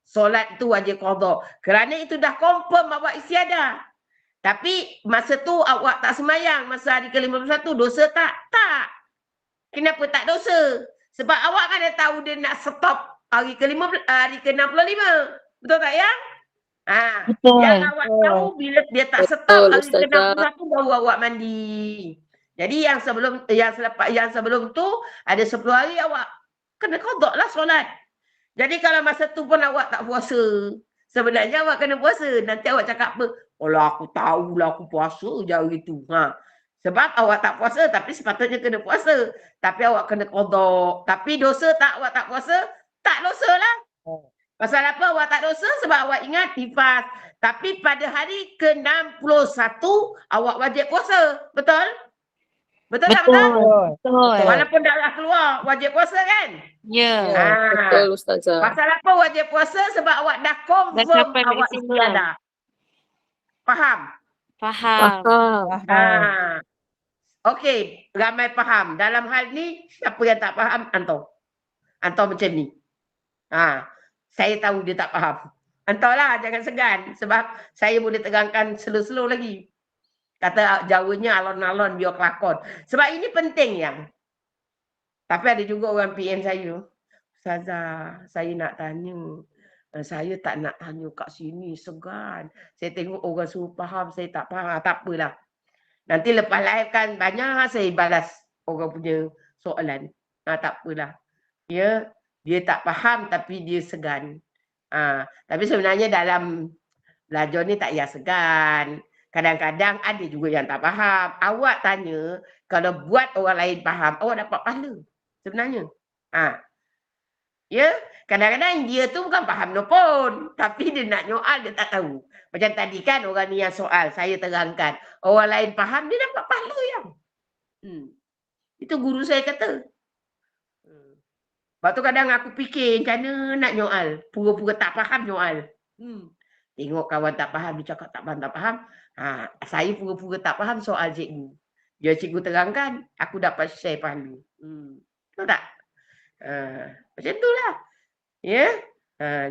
Solat tu wajib qada. Kerana itu dah confirm awak istiadah. Tapi masa tu awak tak semayang masa hari ke-51 dosa tak? Tak. Kenapa tak dosa? Sebab awak kan dah tahu dia nak stop hari ke-65. Betul tak ya? Betul. Yang awak tahu bila dia tak stop Betul, hari Ustazah. ke-61 baru awak mandi. Jadi yang sebelum tu ada 10 hari awak kena qada lah solat. Jadi kalau masa tu pun awak tak puasa, sebenarnya awak kena puasa. Nanti awak cakap apa? Alah aku tahulah aku puasa je hari tu. Sebab awak tak puasa tapi sepatutnya kena puasa. Tapi awak kena qada. Tapi dosa tak awak tak puasa? Tak dosa lah. Pasal apa awak tak dosa? Sebab awak ingat nifas. Tapi pada hari ke-61 awak wajib puasa. Betul? Betul tak betul? Betul. Walaupun darah keluar wajib puasa kan? Ya. Betul, Ustazah. Pasal apa wajib puasa? Sebab awak dah confirm sampai awak maksimal. istiadah. Faham? Faham. Faham. Okey, ramai faham. Dalam hal ni, siapa yang tak faham? Anto. Anto macam ni. Saya tahu dia tak faham. Anto lah, jangan segan. Sebab saya boleh terangkan slow-slow lagi. Kata Jawanya alon-alon biar kelakon. Sebab ini penting yang. Tapi ada juga orang PM saya. Ustazah, saya nak tanya. Saya tak nak tanya kat sini, segan. Saya tengok orang suruh faham, saya tak faham. Tak apalah. Nanti lepas live kan banyak saya balas orang punya soalan. Tak apalah. Ya, dia tak faham tapi dia segan. Tapi sebenarnya dalam belajar ni tak payah segan. Kadang-kadang ada juga yang tak faham. Awak tanya, kalau buat orang lain faham, awak dapat pahala. Sebenarnya. Ya, kadang-kadang dia tu bukan faham no pun. Tapi dia nak nyoal, dia tak tahu. Macam tadi kan orang ni yang soal, saya terangkan. Orang lain faham, dia dapat pahala yang. Itu guru saya kata. Lepas tu kadang aku fikir macam mana nak nyoal. Pura-pura tak faham nyoal. Tengok kawan tak faham, dia cakap tak faham. Saya pura-pura tak faham soal cikgu. Dia cikgu terangkan, aku dapat share pahala. Betul tak? Macam itulah. Ya?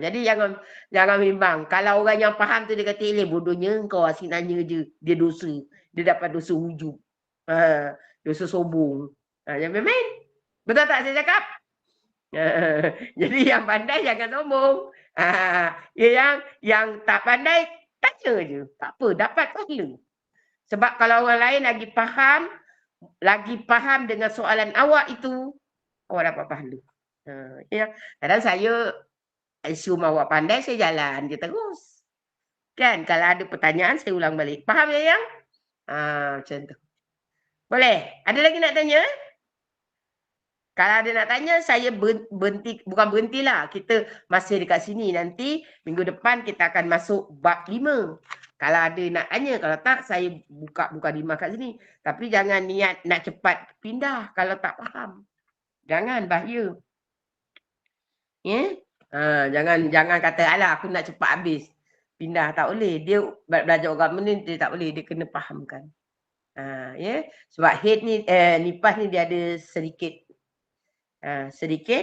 Jadi jangan bimbang. Kalau orang yang faham tu dia kata, bodohnya kau asyik nanya je. Dia dosa. Dia dapat dosa wujud. Dosa sombong. Jangan main. Betul tak saya cakap? Jadi yang pandai jangan sombong. Yang tak pandai tanya je. Tak apa, dapat pahala. Sebab kalau orang lain lagi faham dengan soalan awak itu, awak dapat pahala. Kadang saya assume awak pandai, saya jalan je terus. Kan kalau ada pertanyaan saya ulang balik. Faham ya yang? Macam tu. Boleh? Ada lagi nak tanya? Kalau ada nak tanya, saya berhenti, bukan berhentilah. Kita masih dekat sini. Nanti minggu depan kita akan masuk bab 5. Kalau ada nak tanya, kalau tak saya buka 5 kat sini. Tapi jangan niat nak cepat pindah kalau tak faham. Jangan, bahaya. Ya? Jangan kata, alah aku nak cepat habis. Pindah, tak boleh. Dia belajar agama ni, dia tak boleh. Dia kena fahamkan. Ya? Sebab head ni, nifas ni dia ada sedikit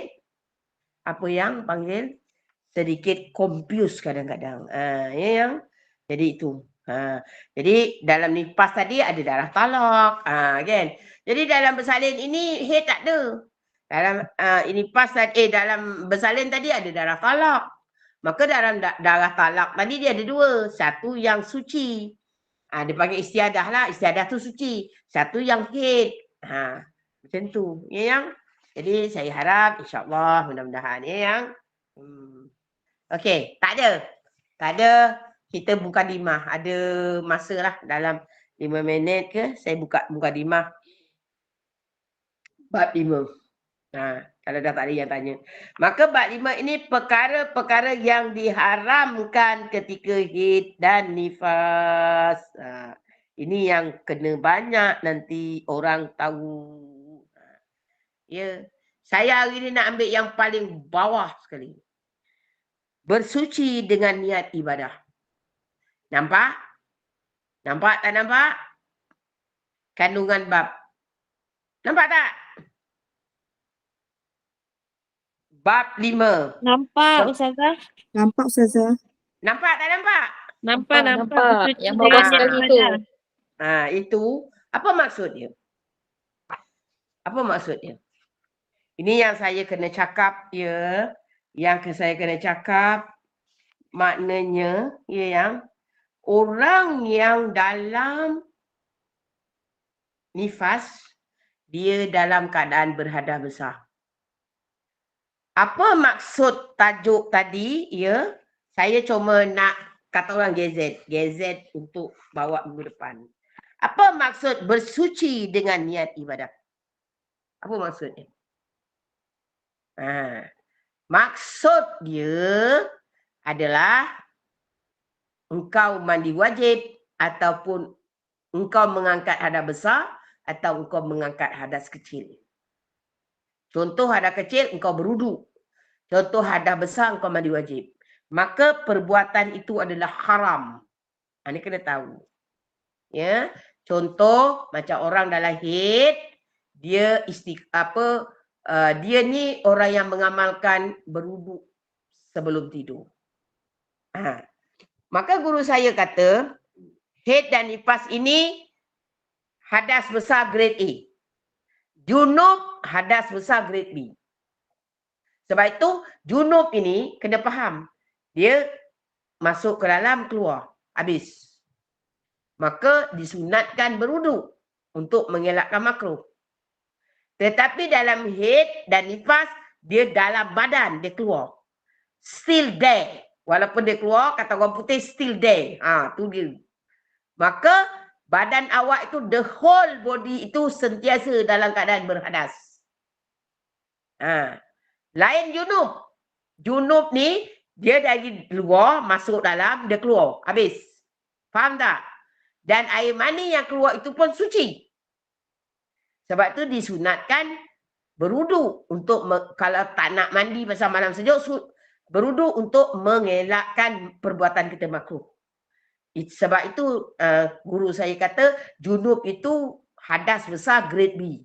apa yang panggil sedikit confuse kadang-kadang. Ya yang jadi itu. Jadi dalam nifas tadi ada darah talak, kan. Jadi dalam bersalin ini head tak ada. Dalam nifas dalam bersalin tadi ada darah talak. Maka dalam darah talak tadi dia ada 2. Satu yang suci. Dia panggil istiadah lah. Istiadah tu suci. Satu yang head. Macam tu. Ya yang. Jadi saya harap insya-Allah mudah-mudahan ya yang Okey, tak ada. Tak ada. Kita buka dimah. Ada masa lah dalam 5 minit ke. Saya buka dimah. Bab 5. Kalau dah tak ada yang tanya. Maka bab 5 ini perkara-perkara yang diharamkan ketika haid dan nifas. Ini yang kena banyak nanti orang tahu. Ya. Saya hari ni nak ambil yang paling bawah sekali. Bersuci dengan niat ibadah. Nampak? Nampak tak nampak? Kandungan bab. Nampak tak? Bab 5. Nampak Ustazah? Nampak Ustazah. Nampak tak nampak? Nampak. Nampak. Bersuci Yang dengan bawah niat sekali tu. ibadah. Itu apa maksudnya? Apa maksudnya? Ini yang saya kena cakap ya. Yang saya kena cakap maknanya ya yang orang yang dalam nifas dia dalam keadaan berhadas besar. Apa maksud tajuk tadi ya? Saya cuma nak kata orang GZ untuk bawa minggu depan. Apa maksud bersuci dengan niat ibadah? Apa maksudnya? Maksud dia adalah engkau mandi wajib ataupun engkau mengangkat hadas besar atau engkau mengangkat hadas kecil. Contoh hadas kecil engkau berwuduk. Contoh hadas besar engkau mandi wajib. Maka perbuatan itu adalah haram. Ini kena tahu. Ya, contoh macam orang dalam haid, dia dia ni orang yang mengamalkan berwuduk sebelum tidur. Maka guru saya kata, haid dan nifas ini hadas besar grade A. Junub hadas besar grade B. Sebab itu junub ini kena faham. Dia masuk ke dalam, keluar. Habis. Maka disunatkan berwuduk untuk mengelakkan makruh. Tetapi dalam haid dan nifas, dia dalam badan, dia keluar. Still there. Walaupun dia keluar, kata orang putih, still there. Tu dia. Maka badan awak itu, the whole body itu sentiasa dalam keadaan berhadas. Lain junub. Junub ni, dia dari luar, masuk dalam, dia keluar. Habis. Faham tak? Dan air mani yang keluar itu pun suci. Sebab tu disunatkan berwuduk untuk kalau tak nak mandi pasal malam sejuk, berwuduk untuk mengelakkan perbuatan kita makruh. Sebab itu guru saya kata junub itu hadas besar grade B.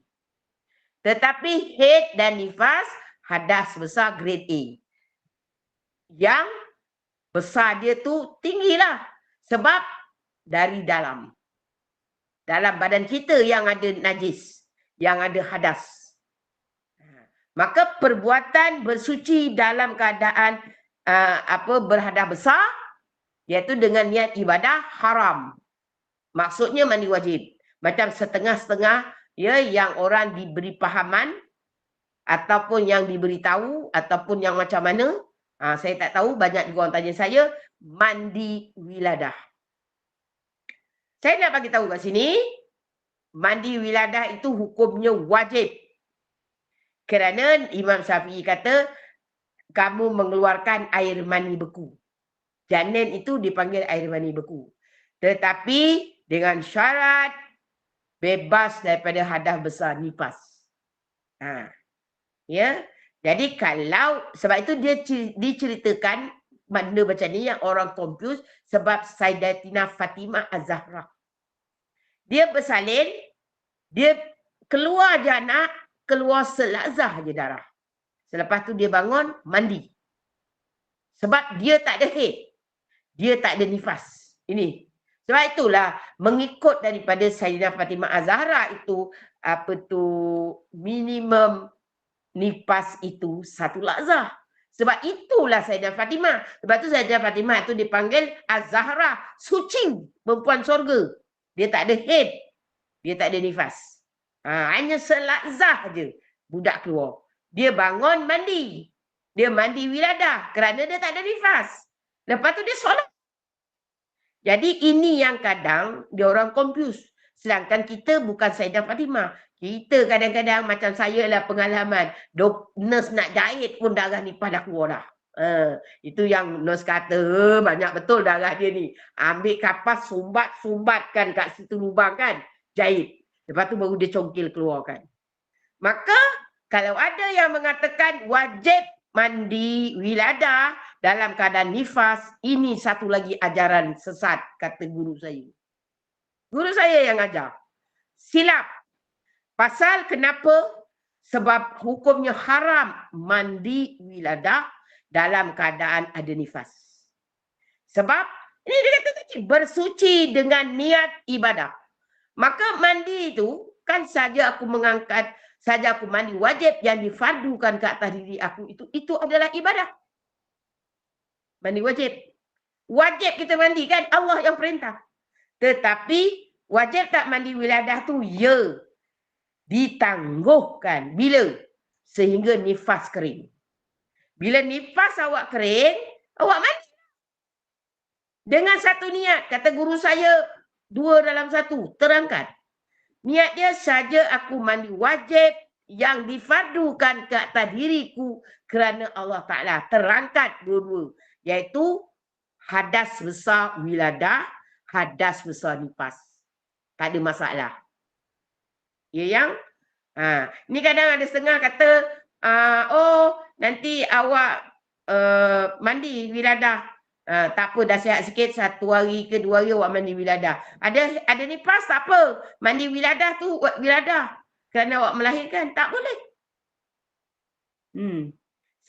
Tetapi haid dan nifas hadas besar grade A. Yang besar dia tu tinggilah. Sebab dari dalam. Dalam badan kita yang ada najis. Yang ada hadas. Maka perbuatan bersuci dalam keadaan berhadas besar, iaitu dengan niat ibadah haram. Maksudnya mandi wajib. Macam setengah-setengah ya, yang orang diberi pahaman ataupun yang diberitahu ataupun yang macam mana. Saya tak tahu, banyak juga orang tanya saya, mandi wiladah. Saya nak bagi tahu kat sini, mandi wiladah itu hukumnya wajib. Kerana Imam Syafi'i kata, kamu mengeluarkan air mani beku. Janin itu dipanggil air mani beku. Tetapi dengan syarat bebas daripada hadas besar nifas. Ya. Jadi kalau, sebab itu dia diceritakan benda macam ni yang orang confuse sebab Sayyidatina Fatimah Az-Zahra. Dia bersalin, dia keluar je anak, keluar selazah je darah. Selepas tu dia bangun, mandi. Sebab dia tak ada haid. Dia tak ada nifas. Ini. Sebab itulah mengikut daripada Sayyidatina Fatimah Az-Zahra itu, minimum nifas itu 1 lazah. Sebab itulah Sayyidatina Fatimah. Sebab tu Sayyidatina Fatimah itu dipanggil Az-Zahra, suci, perempuan surga. Dia tak ada haid. Dia tak ada nifas. Hanya selazah je budak keluar. Dia bangun mandi. Dia mandi wiladah kerana dia tak ada nifas. Lepas tu dia solat. Jadi ini yang kadang dia orang confuse. Sedangkan kita bukan Sayyidah Fatimah. Kita kadang-kadang macam saya lah pengalaman. Nurse nak jahit pun darah nifas dah keluar dah. Itu yang nurse kata banyak betul darah dia ni. Ambil kapas sumbatkan kat situ lubang kan. Jahit. Lepas tu baru dia congkil keluarkan. Maka kalau ada yang mengatakan wajib mandi wiladah dalam keadaan nifas, ini satu lagi ajaran sesat, kata guru saya. Guru saya yang ajar. Silap. Pasal kenapa? Sebab hukumnya haram mandi wiladah dalam keadaan ada nifas. Sebab, ini dia kata tadi, bersuci dengan niat ibadah. Maka mandi itu, kan saja aku mengangkat, saja aku mandi wajib yang difardukan ke atas diri aku, itu adalah ibadah. Mandi wajib. Wajib kita mandi kan, Allah yang perintah. Tetapi, wajib tak mandi wiladah tu? Ya. Ditangguhkan. Bila? Sehingga nifas kering. Bila nifas awak kering, awak mandi. Dengan satu niat. Kata guru saya, 2 dalam 1. Terangkan. Niat dia saja aku mandi wajib yang difardukan ke atas diriku kerana Allah Ta'ala. Terangkat dua-dua. Iaitu hadas besar wiladah, hadas besar nifas. Tak ada masalah. Ya yang? Ni kadang ada setengah kata, oh nanti awak mandi wiladah. Tak apa, dah sihat sikit, 1 hari ke 2 hari awak mandi wiladah. Ada nifas, tak apa. Mandi wiladah tu, wiladah. Kerana awak melahirkan, tak boleh.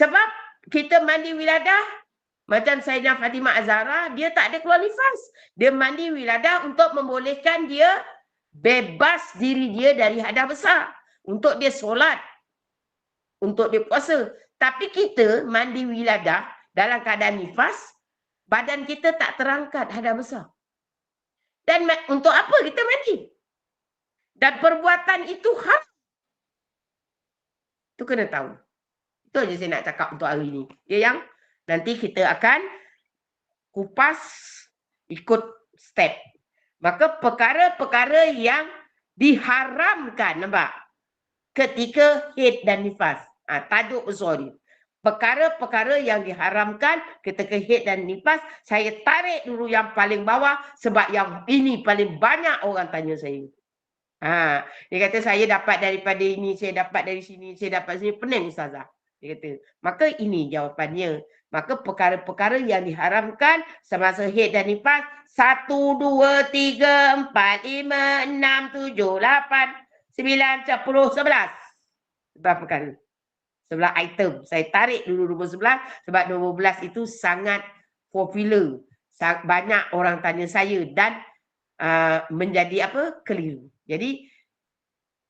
Sebab kita mandi wiladah, macam Sayyidah Fatimah Az-Zahra, dia tak ada keluar nifas. Dia mandi wiladah untuk membolehkan dia bebas diri dia dari hadas besar. Untuk dia solat. Untuk dia puasa. Tapi kita mandi wiladah dalam keadaan nifas, badan kita tak terangkat hadas besar. Dan untuk apa kita mandi? Dan perbuatan itu haram. Itu kena tahu. Itu aja saya nak cakap untuk hari ini. Ya yang? Nanti kita akan kupas ikut step. Maka perkara-perkara yang diharamkan, nampak? Ketika haid dan nifas. Tajuk besar ni. Perkara-perkara yang diharamkan ketika haid dan nifas, saya tarik dulu yang paling bawah sebab yang ini paling banyak orang tanya saya. Dia kata saya dapat daripada ini, saya dapat dari sini, saya dapat sini, pening Ustazah. Dia kata, maka ini jawapannya. Maka perkara-perkara yang diharamkan semasa haid dan nifas 1, 2, 3, 4, 5, 6, 7, 8, 9, 10, 11. Berapa perkara? 11 item. Saya tarik dulu nombor 11 sebab nombor 11 itu sangat popular. Banyak orang tanya saya dan menjadi apa? Keliru. Jadi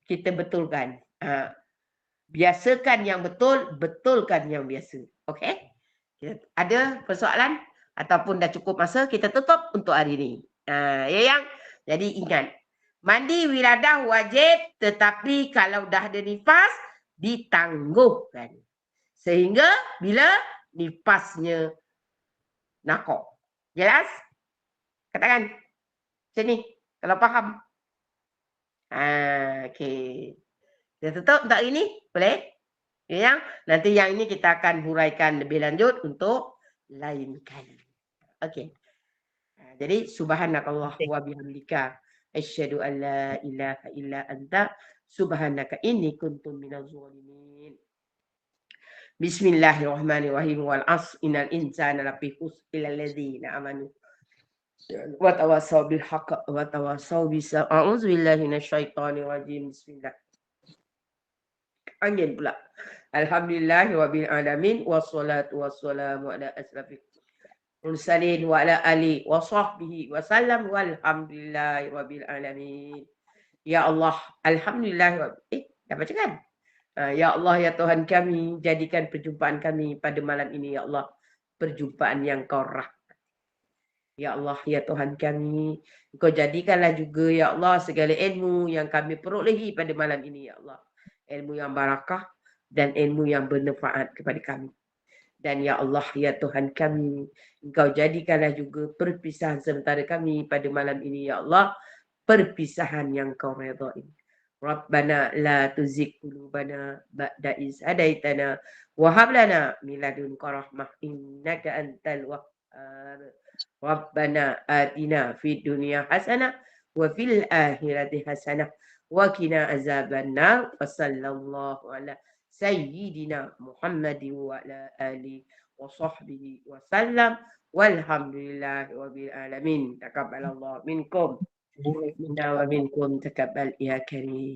kita betulkan. Biasakan yang betul, betulkan yang biasa. Okey? Ada persoalan ataupun dah cukup masa, kita tutup untuk hari ini. Ya yang? Jadi ingat, mandi wiladah wajib, tetapi kalau dah ada nifas, ditangguhkan. Sehingga bila nifasnya nakok. Jelas? Katakan. Sini, kalau faham. Okey. Kita tutup untuk hari ini? Boleh? Ya, yang? Nanti yang ini kita akan huraikan lebih lanjut untuk lain kali. Okey. Jadi subhanakallah wa bihamdika asyhadu an la ilaha illa anta subhanaka inni kuntu minaz zalimin. Bismillahirrahmanirrahim. Wal 'asr innal insana lafi khusr illa alladzina amanu wa tawassaw bil haqq wa tawassaw bis sabr. A'udzu billahi minasyaitonir rajim. Bismillah. Angin pula. Alhamdulillahi rabbil alamin wassalatu wassalamu ala asrafil mursalin wa ala ali wa sahbihi wa sallam walhamdulillahi rabbil alamin. Ya Allah, alhamdulillah. Dah baca kan? Ya Allah, ya Tuhan kami, jadikan perjumpaan kami pada malam ini ya Allah perjumpaan yang Kau rahmat. Ya Allah, ya Tuhan kami, Kau jadikanlah juga ya Allah segala ilmu yang kami perolehi pada malam ini ya Allah. Ilmu yang barakah dan ilmu yang bermanfaat kepada kami. Dan ya Allah, ya Tuhan kami, Engkau jadikanlah juga perpisahan sementara kami pada malam ini, ya Allah, perpisahan yang Kau redai. Rabbana la tuzigh qulubana ba'da iz hadaitana wa hab lana min ladunka rahmah innaka antal wahhab. Rabbana atina fid dunya hasanah wa fil akhirati hasanah wa qina azabannar. Wa sallallahu ala sayyidina Muhammadin wa ala alihi wa sahbihi wa sallam. Walhamdulillahi rabbil alamin. Taqabbalallahu minkum minna wa minkum, taqabbal ya karim.